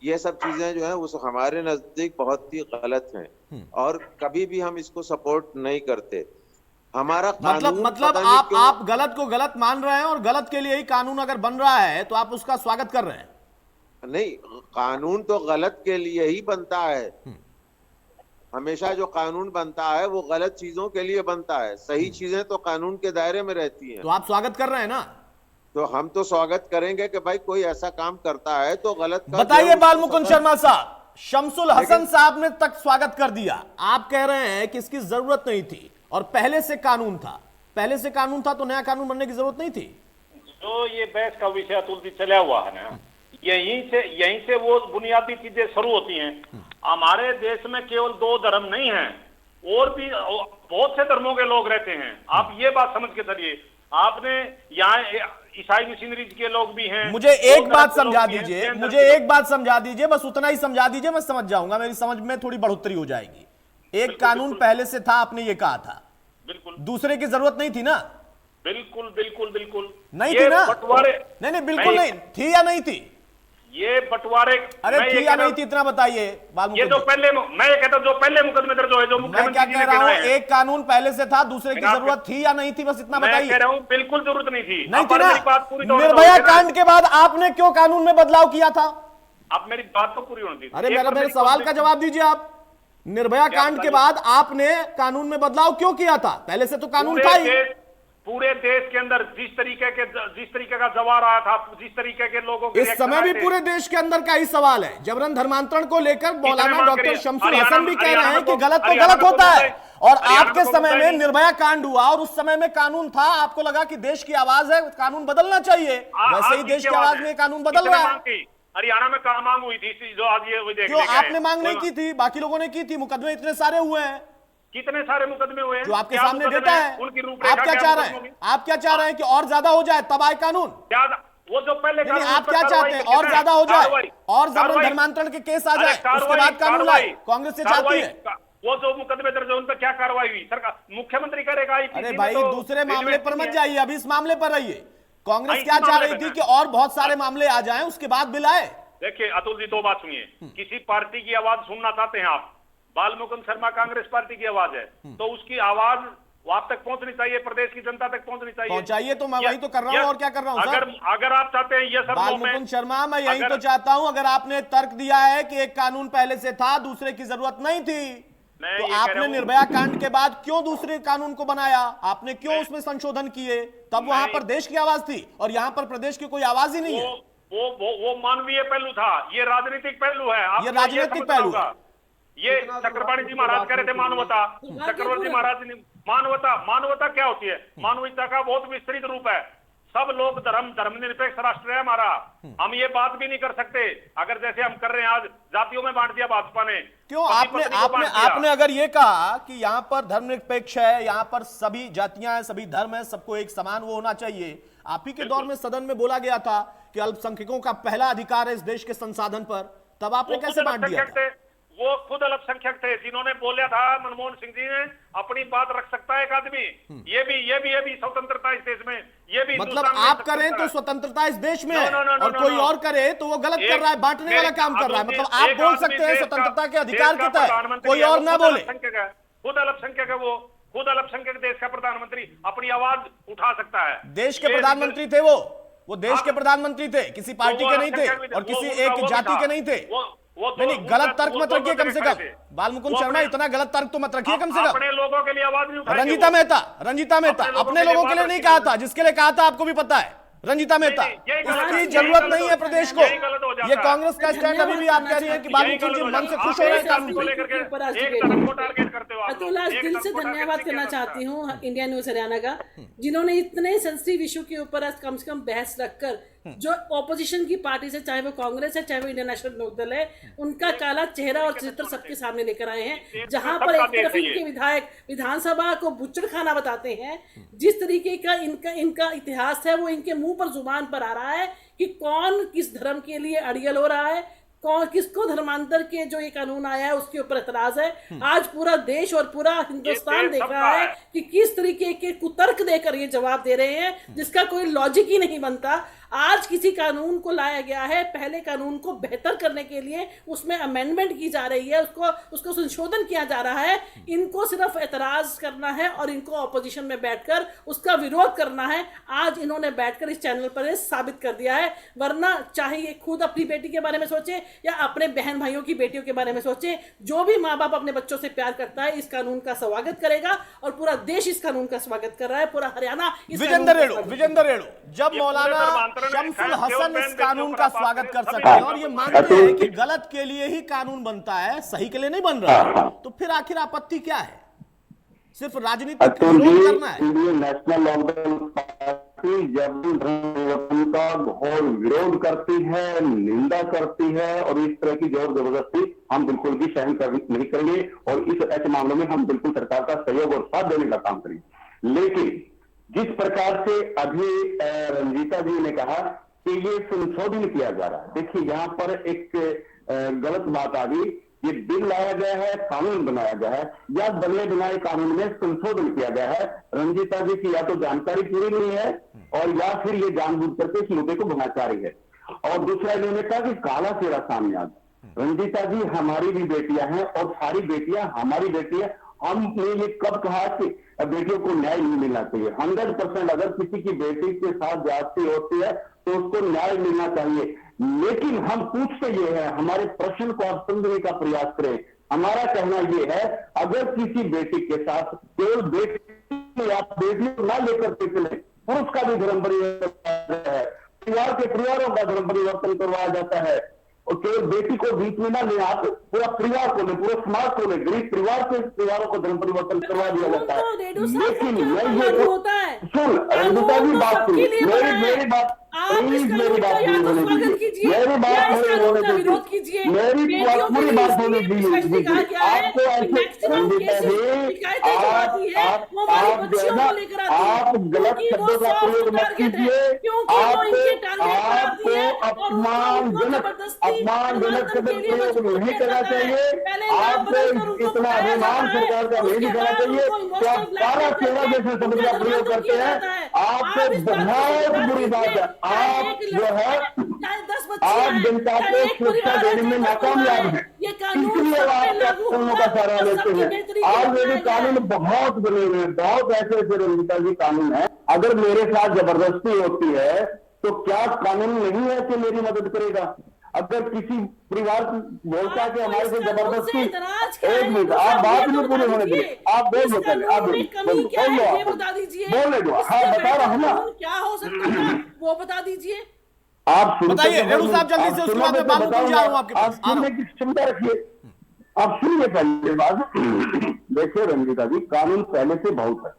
[SPEAKER 7] ये सब चीजें जो है उस हमारे नजदीक बहुत ही गलत हैं और कभी भी हम इसको सपोर्ट नहीं करते। हमारा
[SPEAKER 1] मतलब आप गलत को गलत मान रहे हैं और गलत के लिए ही कानून अगर बन रहा है तो आप उसका स्वागत कर रहे हैं?
[SPEAKER 7] नहीं, कानून तो गलत के लिए ही बनता है। हमेशा जो कानून बनता है वो गलत चीजों के लिए बनता है, सही चीजें तो कानून के दायरे में रहती हैं।
[SPEAKER 1] तो आप स्वागत कर रहे हैं ना?
[SPEAKER 7] तो हम तो स्वागत करेंगे कि भाई कोई ऐसा काम करता है तो गलत का।
[SPEAKER 1] बताइए बालमुकुंद शर्मा साहब, शमसुल हसन साहब ने तक स्वागत कर दिया, आप कह रहे हैं कि इसकी जरूरत नहीं थी और पहले से कानून था। पहले से कानून था तो नया कानून बनने की जरूरत नहीं थी।
[SPEAKER 4] जो ये बहस का विषय अतुल जी चला हुआ है ना, यहीं से वो बुनियादी चीजें शुरू होती हैं। हमारे देश में केवल दो धर्म नहीं है, और भी बहुत से धर्मों के लोग रहते हैं। आप ये बात समझ के चलिए। आपने यहाँ ईसाई मिशनरी के लोग भी हैं।
[SPEAKER 1] मुझे एक बात समझा दीजिए, बस उतना ही समझा दीजिए, मैं समझ जाऊंगा, मेरी समझ में थोड़ी बढ़ोतरी हो जाएगी। एक कानून पहले से था, आपने ये कहा था,
[SPEAKER 4] बिल्कुल
[SPEAKER 1] दूसरे की जरूरत नहीं थी ना?
[SPEAKER 4] बिल्कुल बिल्कुल बिल्कुल
[SPEAKER 1] नहीं थी ना?
[SPEAKER 4] बंटवारे
[SPEAKER 1] नहीं बिल्कुल नहीं थी या नहीं थी?
[SPEAKER 4] ये बंटवारे,
[SPEAKER 1] अरे थी या नहीं थी, इतना बताइए।
[SPEAKER 4] ये जो पहले, मैं ये कहता हूँ जो पहले मुकदमे दर्ज हुए, जो
[SPEAKER 1] मैं क्या कह रहा हूँ, एक कानून पहले से था, दूसरे की जरूरत थी या नहीं थी, बस इतना बताइए।
[SPEAKER 4] मैं कह रहा हूँ बिल्कुल जरूरत नहीं थी।
[SPEAKER 1] नहीं थी ना? निर्भया कांड के बाद आपने क्यों कानून में बदलाव किया था?
[SPEAKER 4] आप मेरी बात तो पूरी होनी थी।
[SPEAKER 1] अरे मेरे सवाल का जवाब दीजिए आप। निर्भया कांड के बाद आपने कानून में बदलाव क्यों किया था? पहले से तो कानून था ही।
[SPEAKER 4] पूरे देश के अंदर जिस तरीके का जवाब आया था, जिस तरीके के लोगों के
[SPEAKER 1] इस समय भी पूरे देश के अंदर का ही सवाल है। जबरन धर्मांतरण को लेकर मौलाना डॉक्टर शमसुल हसन भी कह रहे हैं कि गलत तो गलत होता है। और आपके समय में निर्भया कांड हुआ और उस समय में कानून था, आपको लगा कि देश की आवाज है, कानून बदलना चाहिए। वैसे ही देश की आवाज में कानून बदल रहा है।
[SPEAKER 4] हरियाणा में कहा मांग हुई थी जो आज ये
[SPEAKER 1] क्यों आपने मांग नहीं की थी? बाकी लोगों ने की थी, मुकदमे इतने सारे हुए हैं।
[SPEAKER 4] कितने सारे मुकदमे हुए हैं
[SPEAKER 1] जो आपके
[SPEAKER 4] क्या
[SPEAKER 1] सामने
[SPEAKER 4] मुकदमे
[SPEAKER 1] डेटा
[SPEAKER 4] हैं?
[SPEAKER 1] है।
[SPEAKER 4] उनकी
[SPEAKER 1] आप
[SPEAKER 4] रूपरेखा
[SPEAKER 1] क्या चाह रहे हैं?
[SPEAKER 4] मुकदमों की?
[SPEAKER 1] आप क्या चाह रहे हैं कि और ज्यादा हो जाए तब आए कानून?
[SPEAKER 4] ज्यादा वो जो पहले
[SPEAKER 1] नहीं,
[SPEAKER 4] कानून
[SPEAKER 1] आप
[SPEAKER 4] पर
[SPEAKER 1] क्या
[SPEAKER 4] कार्रवाई
[SPEAKER 1] चाहते हैं?
[SPEAKER 4] करते
[SPEAKER 1] और
[SPEAKER 4] हैं,
[SPEAKER 1] ज्यादा हो जाए,
[SPEAKER 4] कार्रवाई,
[SPEAKER 1] और जबरन
[SPEAKER 4] कार्रवाई।
[SPEAKER 1] धर्मांतरण के केस आ
[SPEAKER 4] अरे
[SPEAKER 1] जाए, उसके
[SPEAKER 4] कार्रवाई,
[SPEAKER 1] बाद कानून लाए।
[SPEAKER 4] कार्रवाई,
[SPEAKER 1] कांग्रेस से चाहती
[SPEAKER 4] कार्रवाई,
[SPEAKER 1] है।
[SPEAKER 4] वो जो मुकदमे दर्ज है उन पर क्या कार्रवाई हुई? सरकार मुख्यमंत्री करेगा।
[SPEAKER 1] अरे भाई, दूसरे मामले पर मत जाइए, अभी इस मामले पर रहिए। कांग्रेस
[SPEAKER 4] इसी
[SPEAKER 1] क्या चाह
[SPEAKER 4] मामले
[SPEAKER 1] रही
[SPEAKER 4] में
[SPEAKER 1] थी
[SPEAKER 4] है।
[SPEAKER 1] कि और बहुत सारे मामले आ जाएं, उसके बाद बिल आए।
[SPEAKER 4] देखिए अतुल जी, दो बात सुनिए। किसी पार्टी की आवाज सुनना चाहते हैं आप, बाल मुकुंद शर्मा कांग्रेस पार्टी की आवाज है, तो उसकी आवाज आप तक पहुंचनी चाहिए, प्रदेश की जनता तक पहुंचनी चाहिए।
[SPEAKER 1] पहुंचाइए, तो मैं वही तो कर रहा हूं, और क्या कर रहा हूं सर?
[SPEAKER 4] अगर आप चाहते हैं ये
[SPEAKER 1] बाल मुकुंद शर्मा, मैं यही तो चाहता हूं। अगर आपने तर्क दिया है कि एक कानून पहले से था, दूसरे की जरूरत नहीं थी, तो आपने निर्भया कांड के बाद क्यों दूसरे कानून को बनाया? आपने क्यों उसमें संशोधन किए? तब वहां पर देश की आवाज थी और यहां पर प्रदेश की कोई आवाज ही नहीं है।
[SPEAKER 4] वो मानवीय पहलू था, ये राजनीतिक पहलू है।
[SPEAKER 1] ये राजनीतिक पहलू है।
[SPEAKER 4] ये चक्रपाणी जी महाराज कह रहे थे मानवता, चक्रवर्ती महाराज ने मानवता, मानवता क्या होती है? मानवता का बहुत विस्तृत रूप है। सब लोग धर्मनिरपेक्ष राष्ट्र है हमारा। हम ये बात भी नहीं कर सकते अगर जैसे हम कर रहे हैं, आज जातियों में बांट दिया भाजपा ने।
[SPEAKER 1] क्यों? आपने अगर ये कहा कि यहाँ पर धर्मनिरपेक्ष है, यहाँ पर सभी जातियां हैं, सभी धर्म है, सबको एक समान वो होना चाहिए। आप ही के दौर में सदन में बोला गया था कि अल्पसंख्यकों का पहला अधिकार है इस देश के संसाधन पर, तब आपने कैसे बांट दिया था?
[SPEAKER 4] वो खुद अल्पसंख्यक थे जिन्होंने बोला था, मनमोहन सिंह जी ने, अपनी बात रख सकता है एक आदमी। ये भी स्वतंत्रता इस देश में, ये भी
[SPEAKER 1] मतलब आप करें तो स्वतंत्रता इस देश में है, और कोई और करे तो वो गलत कर रहा है, बांटने वाला काम कर रहा है। मतलब आप बोल सकते हैं स्वतंत्रता के अधिकार के तहत, कोई और ना बोले।
[SPEAKER 4] खुद अल्पसंख्यक है वो, खुद अल्पसंख्यक देश का प्रधानमंत्री अपनी आवाज उठा सकता है।
[SPEAKER 1] देश के प्रधानमंत्री थे वो देश के प्रधानमंत्री थे, किसी पार्टी के नहीं थे और किसी एक जाति के नहीं थे। नहीं, गलत तर्क मत रखिए कम से कम। बाल मुकुंद शर्मा, इतना गलत तर्क तो मत रखिए कम से कम।
[SPEAKER 4] अपने लोगों के लिए आवाज नहीं उठाई।
[SPEAKER 1] रंजीता मेहता अपने लोगों के लिए नहीं कहा था, जिसके लिए कहा था आपको भी पता है। रंजीता मेहता, उसकी जरूरत नहीं है प्रदेश को। ये कांग्रेस का स्टैंड अभी भी आप कह रही हैं कि बाल मुकुंद जी मन से खुश हो रहे हैं कानून से।
[SPEAKER 5] अतुल, आज दिल से धन्यवाद करना चाहती हूँ इंडिया न्यूज हरियाणा का, जिन्होंने इतने सेंसिटिव इशू के ऊपर आज कम से कम बहस रखकर जो ऑपोजिशन की पार्टी से, चाहे वो कांग्रेस है चाहे वो इंडियन नेशनल लोकदल है, उनका काला चेहरा और चित्र सबके सामने लेकर आए हैं। जहां पर एक तरफ इनके विधायक विधानसभा को बुच्चड़खाना बताते हैं, जिस तरीके का इनका इतिहास है वो इनके मुंह पर जुबान पर आ रहा है कि कौन किस धर्म के लिए अड़ियल हो रहा है, कौन किसको धर्मांतर के जो ये कानून आया है उसके ऊपर एतराज है। आज पूरा देश और पूरा हिंदुस्तान देख रहा है कि किस तरीके के कुतर्क देकर ये जवाब दे रहे हैं जिसका कोई लॉजिक ही नहीं बनता। आज किसी कानून को लाया गया है, पहले कानून को बेहतर करने के लिए उसमें अमेंडमेंट की जा रही है, उसको संशोधन किया जा रहा है। इनको सिर्फ एतराज करना है और इनको ऑपोजिशन में बैठकर उसका विरोध करना है। आज इन्होंने बैठकर इस चैनल पर साबित कर दिया है। वरना चाहे ये खुद अपनी बेटी के बारे में सोचे या अपने बहन भाइयों की बेटियों के बारे में सोचे, जो भी माँ बाप अपने बच्चों से प्यार करता है इस कानून का स्वागत करेगा और पूरा देश इस कानून का स्वागत कर रहा है, पूरा हरियाणा।
[SPEAKER 1] विजेंद्र रेणु, जब मौलाना शमसुल हसन इस कानून का स्वागत कर सकते हैं और ये मानते हैं कि गलत के लिए ही कानून बनता है, सही के लिए नहीं बन रहा, तो फिर आखिर आपत्ति क्या है? सिर्फ राजनीतिक विरोध करना है?
[SPEAKER 6] इंडियन नेशनल लोकदल पार्टी जब धर्म परिवर्तन का घोर विरोध करती है, निंदा करती है और इस तरह की जोर जबरदस्ती हम बिल्कुल भी सहन नहीं करेंगे और इस ऐसे मामलों में हम बिल्कुल सरकार का सहयोग और साथ देने का काम करेंगे। लेकिन जिस प्रकार से अभी रंजीता जी ने कहा कि ये संशोधन किया जा रहा है, देखिए यहाँ पर एक गलत बात आ गई। ये बिल लाया गया है, कानून बनाया गया है या बने बनाए कानून में संशोधन किया गया है। रंजीता जी की या तो जानकारी पूरी नहीं है और या फिर ये जानबूझ करके इस मुद्दे को बनाना चाह रही है। और दूसरा इन्होंने कहा कि काला चेहरा सामने आ गया। रंजीता जी, हमारी भी बेटियां हैं और सारी बेटियां हमारी बेटियां। हमने ये कब कहा कि बेटियों को न्याय नहीं मिलना चाहिए? 100% अगर किसी की बेटी के साथ ज्यादती होती है तो उसको न्याय मिलना चाहिए। लेकिन हम पूछते ये है, हमारे प्रश्न को आप समझने का प्रयास करें। हमारा कहना ये है, अगर किसी बेटी के साथ केवल बेटी या बेटी को ना लेकर के चले, पुरुष का भी धर्म परिवर्तन है, परिवार के परिवारों का धर्म परिवर्तन करवाया जाता है और केवल बेटी को बीच में ना ले, आप पूरा परिवार को ले, पूरे समाज को ले, गरीब परिवार के परिवारों को धर्म परिवर्तन करवा दिया जाता है। लेकिन मैं ये सुन, रंजीता जी बात सुन, मेरी बात
[SPEAKER 5] आप इस
[SPEAKER 6] प्लीज मेरी
[SPEAKER 5] कानून का
[SPEAKER 6] बात
[SPEAKER 5] या
[SPEAKER 6] पूरी
[SPEAKER 5] तो
[SPEAKER 6] होने
[SPEAKER 5] स्वागत
[SPEAKER 6] दीजिए,
[SPEAKER 5] कीजिए
[SPEAKER 6] मेरी
[SPEAKER 5] या
[SPEAKER 6] बात
[SPEAKER 5] इस
[SPEAKER 6] पूरी
[SPEAKER 5] कानून
[SPEAKER 6] होने
[SPEAKER 5] का विरोध
[SPEAKER 6] दीजिए,
[SPEAKER 5] कीजिए।
[SPEAKER 6] मेरी
[SPEAKER 5] बेटियों के
[SPEAKER 6] पूरी
[SPEAKER 5] लिए
[SPEAKER 6] बात होने
[SPEAKER 5] इसलिए स्पेशली कहा गया है
[SPEAKER 6] आपको
[SPEAKER 5] कि
[SPEAKER 6] ऐसे
[SPEAKER 5] मैक्सिमम केसेस शिकायतें जो आती है वो हमारी
[SPEAKER 6] आप जो है
[SPEAKER 5] बच्चियों
[SPEAKER 6] ना,
[SPEAKER 5] को लेकर आती है,
[SPEAKER 6] आप गलत
[SPEAKER 5] क्योंकि वो
[SPEAKER 6] शब्दों का
[SPEAKER 5] सॉफ्ट
[SPEAKER 6] प्रयोग मत
[SPEAKER 5] टारगेट है,
[SPEAKER 6] कीजिए।
[SPEAKER 5] क्योंकि वो इनके टारगेट पर आती है
[SPEAKER 6] आपको
[SPEAKER 5] और उनको जबरदस्ती
[SPEAKER 6] अपमानजनक
[SPEAKER 5] परिवर्तन
[SPEAKER 6] शब्द
[SPEAKER 5] के लिए
[SPEAKER 6] प्रयोग
[SPEAKER 5] मजबूर
[SPEAKER 6] नहीं
[SPEAKER 5] किया
[SPEAKER 6] करना
[SPEAKER 5] जाता है।
[SPEAKER 6] चाहिए।
[SPEAKER 5] पहले नाम
[SPEAKER 6] आपको
[SPEAKER 5] बदलकर उनको
[SPEAKER 6] इतना
[SPEAKER 5] बताया जाता
[SPEAKER 6] अभिमान
[SPEAKER 5] है,
[SPEAKER 6] सरकार का नहीं
[SPEAKER 5] उसके
[SPEAKER 6] दिखाना
[SPEAKER 5] बाद
[SPEAKER 6] चाहिए
[SPEAKER 5] उनको
[SPEAKER 6] कि आप
[SPEAKER 5] इमोशनल
[SPEAKER 6] काला
[SPEAKER 5] ब्लैकमेल
[SPEAKER 6] चेहरा जैसे
[SPEAKER 5] करके
[SPEAKER 6] शब्द
[SPEAKER 5] उनका
[SPEAKER 6] का प्रयोग
[SPEAKER 5] धर्मांतरण
[SPEAKER 6] करते
[SPEAKER 5] किया
[SPEAKER 6] हैं।
[SPEAKER 5] जाता है।
[SPEAKER 6] आपसे
[SPEAKER 5] आप इस बात को
[SPEAKER 6] बहुत
[SPEAKER 5] स्वीकार
[SPEAKER 6] बुरी बात
[SPEAKER 5] कीजिए,
[SPEAKER 6] है।
[SPEAKER 5] चाहे
[SPEAKER 6] आप
[SPEAKER 5] एक
[SPEAKER 6] जो
[SPEAKER 5] लड़का
[SPEAKER 6] है
[SPEAKER 5] चाहे 10 बच्चियां
[SPEAKER 6] आप
[SPEAKER 5] हैं,
[SPEAKER 6] जनता
[SPEAKER 5] चाहे
[SPEAKER 6] को
[SPEAKER 5] एक
[SPEAKER 6] शिक्षा
[SPEAKER 5] परिवार है,
[SPEAKER 6] देने में
[SPEAKER 5] चाहे 10 परिवार
[SPEAKER 6] नाकामयाब
[SPEAKER 5] है,
[SPEAKER 6] है,
[SPEAKER 5] ये कानून
[SPEAKER 6] इसलिए
[SPEAKER 5] सब पे
[SPEAKER 6] आप
[SPEAKER 5] लागू
[SPEAKER 6] कानूनों
[SPEAKER 5] होगा
[SPEAKER 6] का सहारा
[SPEAKER 5] और
[SPEAKER 6] लेते
[SPEAKER 5] सबकी
[SPEAKER 6] हैं।
[SPEAKER 5] बेहतरी के लिए
[SPEAKER 6] ऑलरेडी
[SPEAKER 5] बनाया गया है।
[SPEAKER 6] कानून बहुत बने हुए हैं, बहुत ऐसे ऐसे रंजिता जी कानून है। अगर मेरे साथ जबरदस्ती होती है तो क्या कानून नहीं है कि मेरी मदद करेगा? अगर किसी परिवार बोलता है कि हमारे से जबरदस्ती, एक मिनट आप बात नहीं पूरी होने दीजिए, आप बोल दो पहले, आप
[SPEAKER 5] में कमी क्या
[SPEAKER 6] बोल
[SPEAKER 5] है
[SPEAKER 6] दो,
[SPEAKER 5] ये
[SPEAKER 6] आप
[SPEAKER 5] बता दीजिए।
[SPEAKER 6] बोलने दो। हाँ
[SPEAKER 5] इससे
[SPEAKER 6] बता रहा हूँ ना,
[SPEAKER 5] कानून क्या हो सकता था वो बता दीजिए।
[SPEAKER 6] आप
[SPEAKER 1] बताइए रेणु साहब जल्दी से, उसके बाद मैं बाल मुकुंद जी आ रहा हूं आपके पास।
[SPEAKER 6] आप सुनने की क्षमता रखिए, आप सुनिए पहले बात। देखिए रंजीता जी, कानून पहले से बहुत है।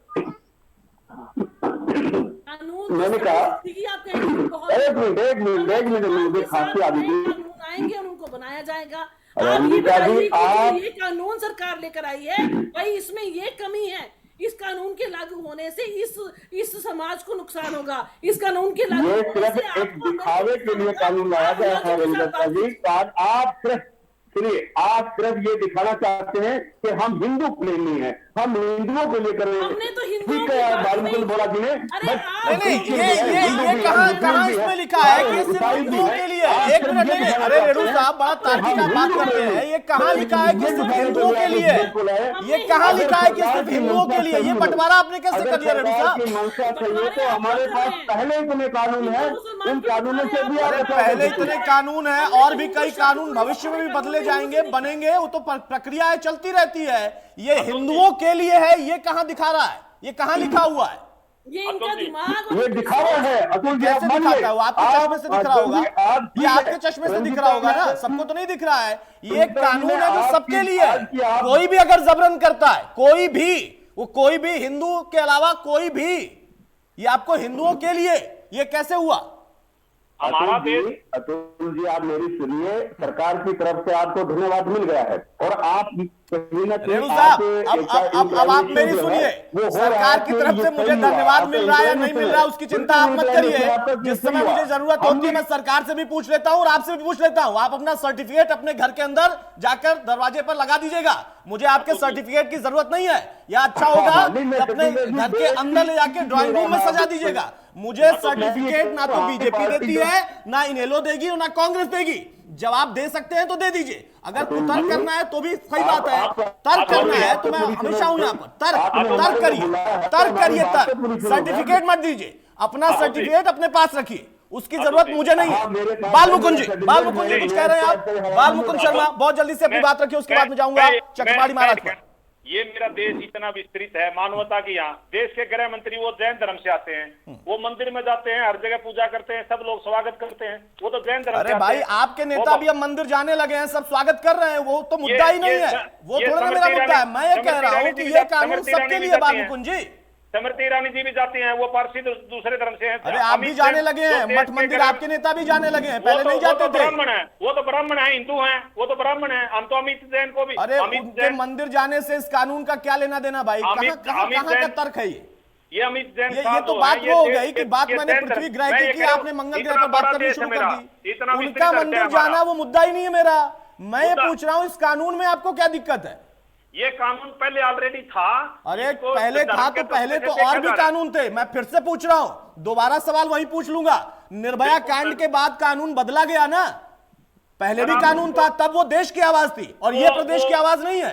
[SPEAKER 5] कानून
[SPEAKER 6] मैंने कहा
[SPEAKER 5] आप कहेंगे बहुत
[SPEAKER 6] एक मिनट मुझे खांसी आ गई थी।
[SPEAKER 5] कानून आएंगे और उनको बनाया जाएगा। आप ये
[SPEAKER 6] रंजीता जी,
[SPEAKER 5] बताइए कि
[SPEAKER 6] आप
[SPEAKER 5] जो ये कानून सरकार लेकर आई है भाई इसमें ये कमी है, इस कानून के लागू होने से इस समाज को नुकसान होगा, इस कानून के लागू
[SPEAKER 6] ये
[SPEAKER 5] होने
[SPEAKER 6] सिर्फ
[SPEAKER 5] से
[SPEAKER 6] एक
[SPEAKER 5] आपको
[SPEAKER 6] दिखावे के लिए कानून लाया गया है रंजीता जी। आप सिर्फ सुनिए, आप सिर्फ ये दिखाना चाहते हैं कि हम हिंदू प्रेमी हैं, हम हिंदुओं के लिए कर रहे हैं।
[SPEAKER 5] हमने तो हिंदुओं
[SPEAKER 6] ठीक
[SPEAKER 5] की
[SPEAKER 6] है,
[SPEAKER 5] बात
[SPEAKER 6] बालमुकुंद
[SPEAKER 5] नहीं
[SPEAKER 6] बोला जी ने,
[SPEAKER 5] अरे आप
[SPEAKER 1] नहीं ये कहां इसमें लिखा है कि सिर्फ हिंदुओं के लिए? एक मिनट, नहीं, अरे रेणु साहब बड़ा तार्किक आप बात करते हैं। ये कहां लिखा है कि सिर्फ हिंदुओं के लिए? ये कहां लिखा है कि सिर्फ हिंदुओं के लिए? ये बंटवारा आपने कैसे कर दिया रेणु साहब?
[SPEAKER 6] मंशा चाहिए तो हमारे पास पहले इतने कानून है, इन कानूनों से भी आप
[SPEAKER 1] पहले इतने कानून है और भी कई कानून भविष्य में भी बदले जाएंगे, बनेंगे, वो तो प्रक्रियाएं चलती रहती है। ये हिंदुओं के लिए है, ये कहां दिखा रहा है? ये कहां लिखा हुआ है?
[SPEAKER 5] ये इनका दिमाग
[SPEAKER 6] ये दिखावा है अतुल जी।
[SPEAKER 1] कैसे दिखाता है वो? आपके चश्मे से दिख रहा होगा, ये आपके चश्मे से दिख रहा होगा ना, सबको तो नहीं दिख रहा है। ये कानून है जो सबके लिए है। कोई भी अगर जबरन करता है, कोई भी, वो कोई भी, हिंदू के अलावा कोई भी, ये आपको हिंदुओं के लिए, ये कैसे हुआ?
[SPEAKER 4] हमारा देश,
[SPEAKER 6] अतुल जी आप मेरी सुनिए, सरकार की तरफ से आपको धन्यवाद मिल गया है और आप
[SPEAKER 1] रेणु साहब अब आप मेरी सुनिए, सरकार की तरफ से मुझे धन्यवाद मिल रहा है या नहीं मिल रहा है उसकी चिंता आप मत करिए। जिस समय मुझे जरूरत होती है मैं सरकार से भी पूछ लेता हूं और आपसे भी पूछ लेता हूं। आप अपना सर्टिफिकेट अपने घर के अंदर जाकर दरवाजे पर लगा दीजिएगा, मुझे आपके सर्टिफिकेट की जरूरत नहीं है। या अच्छा होगा अपने घर के अंदर ले जाके ड्राइंग रूम में सजा दीजिएगा। मुझे सर्टिफिकेट ना तो बीजेपी देती है, ना इनेलो देगी और ना कांग्रेस देगी। जवाब दे सकते हैं तो दे दीजिए, अगर तर्क करना है तो भी सही बात है। तर्क करना है तो मैं हमेशा हूं यहां पर। तर्क करिए, तर्क। सर्टिफिकेट मत दीजिए, अपना सर्टिफिकेट अपने पास रखिए, उसकी जरूरत मुझे नहीं है। बाल मुकुंद जी कुछ कह रहे हैं आप? बाल मुकुंद शर्मा बहुत जल्दी से अपनी बात रखिए, उसके बाद में जाऊंगा चकपाड़ी महाराज पर।
[SPEAKER 4] ये मेरा देश इतना विस्तृत है मानवता की। यहाँ देश के गृह मंत्री वो जैन धर्म से आते हैं, वो मंदिर में जाते हैं, हर जगह पूजा करते हैं, सब लोग स्वागत करते हैं, वो तो जैन धर्म से आते हैं।
[SPEAKER 1] अरे भाई आपके नेता भी अब मंदिर जाने लगे हैं, सब स्वागत कर रहे हैं, वो तो मुद्दा ही नहीं है, वो थोड़ा ना मेरा मुद्दा है। मैं ये कह रहा हूँ कि ये कानून सबके लिए बाल मुकुंद जी।
[SPEAKER 4] स्मृति ईरानी जी भी जाती हैं, वो पारसी दूसरे धर्म से हैं।
[SPEAKER 1] अरे आप भी जाने लगे हैं, मठ मंदिर आपके नेता भी जाने लगे हैं, पहले नहीं जाते थे।
[SPEAKER 4] ब्राह्मण है, वो तो ब्राह्मण है, हिंदू हैं, वो तो ब्राह्मण है। हम तो अमित जैन को भी,
[SPEAKER 1] अरे उनके मंदिर जाने से इस कानून का क्या लेना देना भाई? कहाँ का तर्क है
[SPEAKER 4] ये अमित जैन
[SPEAKER 1] ये तो बात वो हो गई कि बात मैंने पृथ्वी ग्रह की की, आपने मंगल ग्रह पर बात करनी शुरू कर दी। उनका मंदिर जाना वो मुद्दा ही नहीं है मेरा। मैं ये पूछ रहा हूँ इस कानून में आपको क्या दिक्कत है?
[SPEAKER 4] ये कानून पहले ऑलरेडी था।
[SPEAKER 1] अरे पहले था तो पहले तो और भी कानून थे। मैं फिर से पूछ रहा हूं, दोबारा सवाल वही पूछ लूंगा। निर्भया कांड के बाद कानून बदला गया ना? पहले भी कानून था, तब वो देश की आवाज थी और ये प्रदेश की आवाज नहीं है।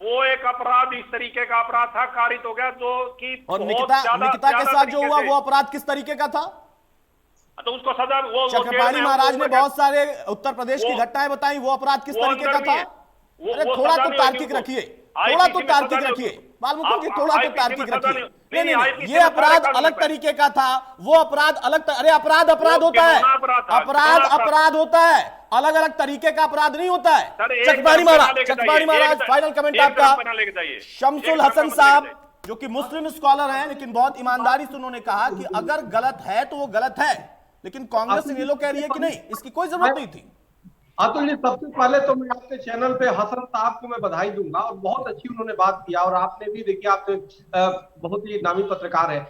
[SPEAKER 4] वो एक अपराध इस तरीके का अपराध था, कारित हो गया, जो कि
[SPEAKER 1] और निकिता के साथ जो हुआ वो अपराध किस तरीके का था?
[SPEAKER 4] तो उसको सजा वो
[SPEAKER 1] चकपाड़ी महाराज ने बहुत सारे उत्तर प्रदेश की घटनाएं बताई, वो अपराध किस तरीके का था? अरे थोड़ा तो तार्किक रखिए, थोड़ा तो तार्किक रखिए बाल मुकुंद जी, थोड़ा तो तार्किक रखिए। नहीं, ये अपराध अलग तरीके का था, वो अपराध अलग। अरे अपराध होता है, अपराध होता है, अलग अलग तरीके का अपराध नहीं होता है। चकपाड़ी महाराज फाइनल कमेंट आपका। शमसुल हसन साहब जो कि मुस्लिम स्कॉलर हैं, लेकिन बहुत ईमानदारी से उन्होंने कहा कि अगर गलत है तो वो गलत है, लेकिन कांग्रेस ये लोग कह रही है कि नहीं, इसकी कोई जरूरत नहीं थी।
[SPEAKER 3] अतुल जी, सबसे पहले तो मैं आपके चैनल पे हसरत साहब को मैं बधाई दूंगा और बहुत अच्छी उन्होंने बात किया। और आपने भी देखिए, आप बहुत ही नामी पत्रकार है।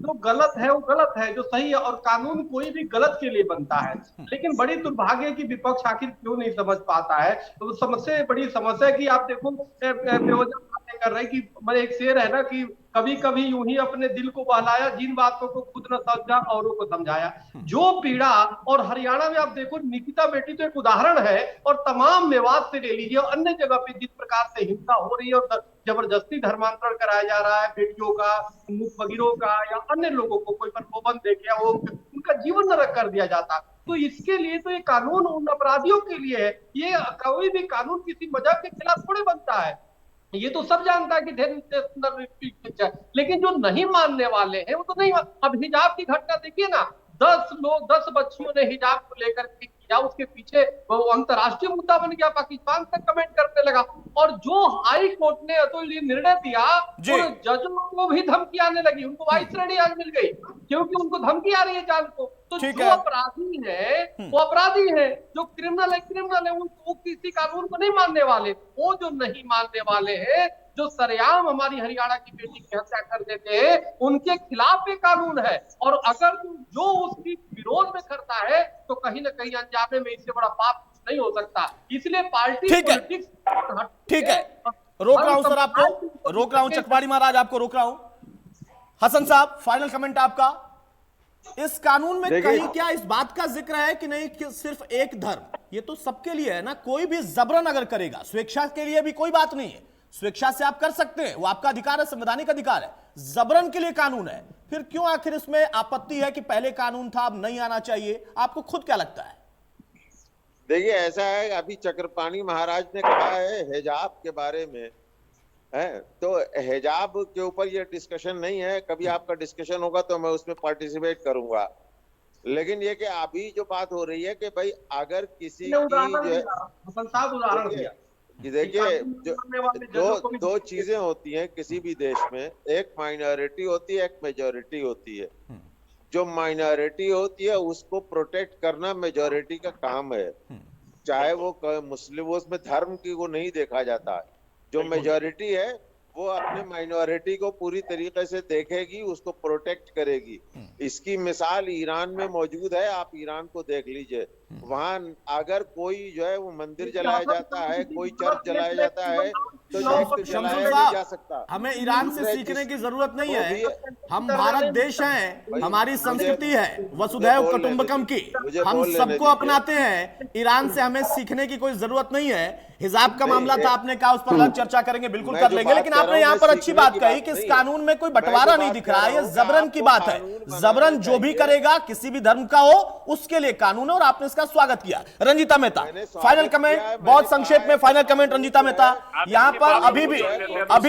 [SPEAKER 3] जो गलत है वो गलत है, जो सही है, और कानून कोई भी गलत के लिए बनता है। लेकिन बड़ी दुर्भाग्य की विपक्ष आखिर क्यों नहीं समझ पाता है। तो सबसे बड़ी समस्या की आप देखो, बेवजह बातें कर रहे हैं कि मैं, एक शेर है ना कि कभी कभी यूं ही अपने दिल को बहलाया, जिन बातों को खुद न समझा औरों को समझाया। जो पीड़ा, और हरियाणा में आप देखो निकिता बेटी तो एक उदाहरण है, और तमाम मेवात से ले लीजिए, अन्य जगह पे जिस प्रकार से हिंसा हो रही है और जबरदस्ती धर्मांतरण कराया जा रहा है बेटियों का, मुख बगिरों का, या अन्य लोगों को कोई प्रलोभन देके वो उनका जीवन नरक कर दिया जाता। तो इसके लिए तो ये कानून उन अपराधियों के लिए है। ये कोई भी कानून किसी मजहब के खिलाफ थोड़े बनता है। ये तो सब जानता है कि लेकिन जो नहीं मानने वाले हैं वो तो नहीं। अब हिजाब की घटना देखिए ना, 10 बच्चियों ने हिजाब को लेकर के किया, उसके पीछे वो अंतर्राष्ट्रीय मुद्दा बन गया, पाकिस्तान तक कमेंट करने लगा। और जो हाई कोर्ट ने तो ये निर्णय दिया, और जजों को भी धमकी आने लगी, उनको वाइस श्रेणी आज मिल गई, क्योंकि उनको धमकी आ रही है जान को। तो जो अपराधी है वो अपराधी है, जो क्रिमिनल है वो किसी कानून को नहीं मानने वाले। वो जो नहीं मानने वाले हैं, जो सरेआम हमारी हरियाणा की बेटी की हत्या कर देते हैं, उनके खिलाफ एक कानून है। और अगर जो उसकी विरोध में करता है तो कहीं ना कहीं अंजामे में इससे बड़ा पाप कुछ नहीं हो सकता। इसलिए पार्टी
[SPEAKER 1] ठीक है, रोक रहा हूं सर, आपको रोक रहा हूं, चकवाड़ी महाराज आपको रोक रहा हूं। हसन साहब, फाइनल कमेंट आपका। इस कानून में कहीं क्या इस बात का जिक्र है कि नहीं कि सिर्फ एक धर्म, ये तो सबके लिए है ना, कोई भी जबरन अगर करेगा, स्वेच्छा के लिए भी कोई बात नहीं है, स्वेच्छा से आप कर सकते हैं, वो आपका अधिकार है, संवैधानिक अधिकार है। जबरन के लिए कानून है, फिर क्यों आखिर इसमें आपत्ति है कि पहले कानून था अब नहीं आना चाहिए? आपको खुद क्या लगता है?
[SPEAKER 7] देखिए, ऐसा है, अभी चक्रपाणी महाराज ने कहा है हिजाब के बारे में है, तो हिजाब के ऊपर ये डिस्कशन नहीं है। कभी आपका डिस्कशन होगा तो मैं उसमें पार्टिसिपेट करूंगा। लेकिन ये कि अभी जो बात हो रही है कि भाई अगर किसी की
[SPEAKER 3] उदाहरण दिया
[SPEAKER 7] कि देखिए, दो चीजें होती हैं किसी भी देश में, एक माइनॉरिटी होती है, एक मेजॉरिटी होती है। जो माइनॉरिटी होती है उसको प्रोटेक्ट करना मेजॉरिटी का काम है, चाहे वो मुस्लिम, वो उसमें धर्म की वो नहीं देखा जाता। जो मेजॉरिटी है वो अपने माइनॉरिटी को पूरी तरीके से देखेगी, उसको प्रोटेक्ट करेगी। इसकी मिसाल ईरान में मौजूद है, आप ईरान को देख लीजिए। वहां अगर कोई जो है वो मंदिर जलाया जाता है, कोई चर्च जलाया जाता है, तो जलाया नहीं जा सकता।
[SPEAKER 1] हमें ईरान से सीखने की जरूरत नहीं है, हम भारत देश हैं, हमारी संस्कृति है वसुधैव कुटुंबकम की, हम सबको अपनाते हैं। ईरान से हमें सीखने की कोई जरूरत नहीं है। हिजाब का मामला था, आपने कहा उस पर अलग चर्चा करेंगे, बिल्कुल कर लेंगे। लेकिन आपने यहाँ पर अच्छी बात कही कि इस कानून में कोई बंटवारा नहीं दिख रहा है, ये जबरन की बात है। जबरन जो भी करेगा, किसी भी धर्म का हो, उसके लिए कानून है, और आपने इसका स्वागत किया। रंजीता मेहता, फाइनल कमेंट, बहुत संक्षेप में फाइनल कमेंट रंजीता मेहता। यहाँ पर अभी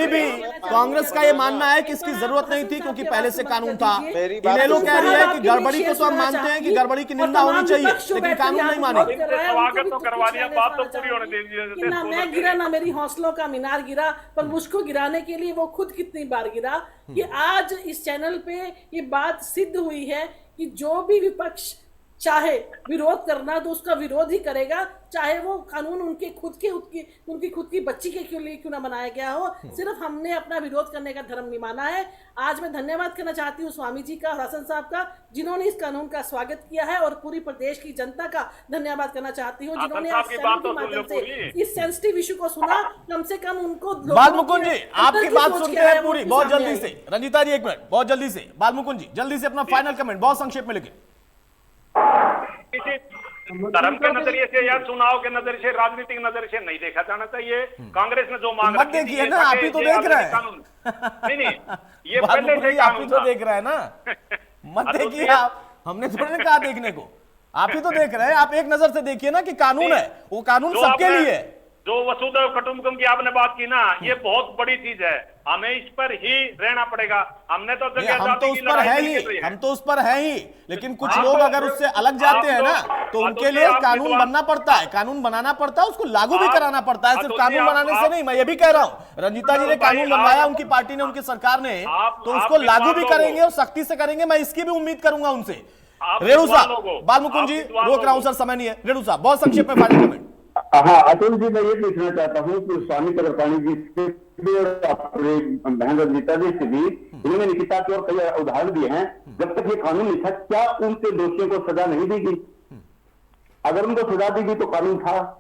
[SPEAKER 1] भी कांग्रेस का ये मानना है कि इसकी जरूरत नहीं थी क्योंकि पहले से कानून था। इनेलो कह रही है कि गड़बड़ी को तो हम मानते हैं कि गड़बड़ी की निंदा होनी चाहिए, लेकिन कानून नहीं मानेंगे।
[SPEAKER 4] स्वागत तो करवा दिया, बात तो पूरी होने दीजिए।
[SPEAKER 5] ना मैं गिरा, ना मेरी हौसलों का मीनार गिरा, पर मुझको गिराने के लिए वो खुद कितनी बार गिरा। ये आज इस चैनल पे ये बात सिद्ध हुई है कि जो भी विपक्ष चाहे विरोध करना तो उसका विरोध ही करेगा, चाहे वो कानून उनकी खुद की बच्ची के लिए क्यों ना बनाया गया हो। सिर्फ हमने अपना विरोध करने का धर्म नहीं माना है। आज मैं धन्यवाद करना चाहती हूँ स्वामी जी का और हसन साहब का, जिन्होंने इस कानून का स्वागत किया है, और पूरी प्रदेश की जनता का धन्यवाद करना चाहती हूँ जिन्होंने इस चैनल के माध्यम से इस सेंसिटिव इशू को सुना। कम से कम उनको
[SPEAKER 1] बालमुकुंद जी, आपकी बात सुनते हैं पूरी, बहुत जल्दी से। रंजीता जी एक मिनट, बहुत जल्दी से। बालमुकुंद जी जल्दी से अपना फाइनल कमेंट बहुत संक्षेप में लिखें।
[SPEAKER 4] किसी धर्म के नजरिए से या चुनाव के नजरिए से, राजनीतिक नजरिए से नहीं देखा जाना चाहिए। कांग्रेस ने जो मांग
[SPEAKER 1] रखी थी, ना आप ही तो देख रहे हैं।
[SPEAKER 4] नहीं, ये पहले से
[SPEAKER 1] आप ही तो देख रहे हैं ना, मत देखिए आप, हमने थोड़ी ना कहा देखने को, आप ही तो देख रहे हैं। आप एक नजर से देखिए ना कि कानून है, वो कानून सबके लिए है।
[SPEAKER 4] जो वसुधैव कुटुंबकम की आपने बात की ना, ये बहुत बड़ी चीज है, हमें इस पर ही रहना पड़ेगा। हमने तो
[SPEAKER 1] हम तो उस पर है ही, हम तो उस पर है ही, लेकिन कुछ लोग अगर उससे अलग जाते हैं ना तो उनके लिए कानून बनना पड़ता है, कानून बनाना पड़ता है, उसको लागू भी कराना पड़ता है। सिर्फ कानून बनाने से नहीं, मैं ये भी कह रहा हूँ, रंजीता जी ने कानून बनवाया, उनकी पार्टी ने, उनकी सरकार ने, तो उसको लागू भी करेंगे और सख्ती से करेंगे। मैं इसकी भी उम्मीद करूंगा उनसे
[SPEAKER 4] आप
[SPEAKER 1] रेणु
[SPEAKER 4] विद्वान
[SPEAKER 1] साहब,
[SPEAKER 4] लोग हो।
[SPEAKER 1] बालमुकुंद जी
[SPEAKER 4] आप विद्वान
[SPEAKER 1] रोक रहा हूं
[SPEAKER 4] लोग
[SPEAKER 1] सर, समय नहीं है। रेणु साहब बहुत संक्षेप में फाइनल कमेंट।
[SPEAKER 6] हाँ, अतुल जी, मैं ये पूछना चाहता हूँ कि स्वामी चक्रपाणी जी से भी और अपने बहन रंजीता जी से भी इन्होंने निकिता के और कई उदाहरण दिए हैं। जब तक ये कानून नहीं था, क्या उनके दोषियों को सजा नहीं दी गई? अगर उनको सजा दी गई तो कानून था।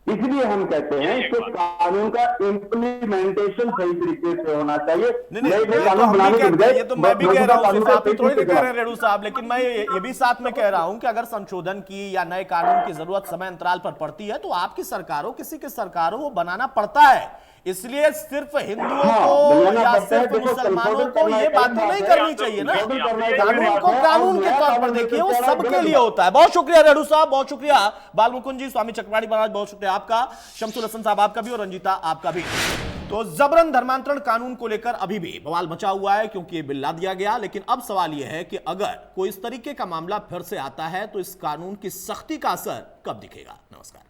[SPEAKER 6] इसलिए हम कहते हैं कि कानून का इम्प्लीमेंटेशन सही तरीके से होना चाहिए।
[SPEAKER 1] नहीं, ये तो हम भी कहते हैं, ये तो मैं भी कह रहा हूं, आप तो थोड़ी ना कह रहे हैं रेणु साहब, लेकिन मैं ये भी साथ में कह रहा हूं कि अगर संशोधन की या नए कानून की जरूरत समय अंतराल पर पड़ती है तो आपकी सरकारों, किसी की सरकारों वो बनाना पड़ता है। इसलिए सिर्फ हिंदुओं को या सिर्फ मुसलमानों को ये बातें नहीं करनी चाहिए ना। कानून को कानून के तौर पर देखिए, वो सबके लिए होता है। बहुत शुक्रिया रेणु साहब, बहुत शुक्रिया बालमुकुंद जी, स्वामी चक्रपाणी महाराज बहुत शुक्रिया आपका, शमसुल हसन साहब आपका भी, और रंजीता आपका भी। तो जबरन धर्मांतरण कानून को लेकर अभी भी बवाल मचा हुआ है क्योंकि ये बिल ला दिया गया, लेकिन अब सवाल यह है कि अगर कोई इस तरीके का मामला फिर से आता है तो इस कानून की सख्ती का असर कब दिखेगा। नमस्कार।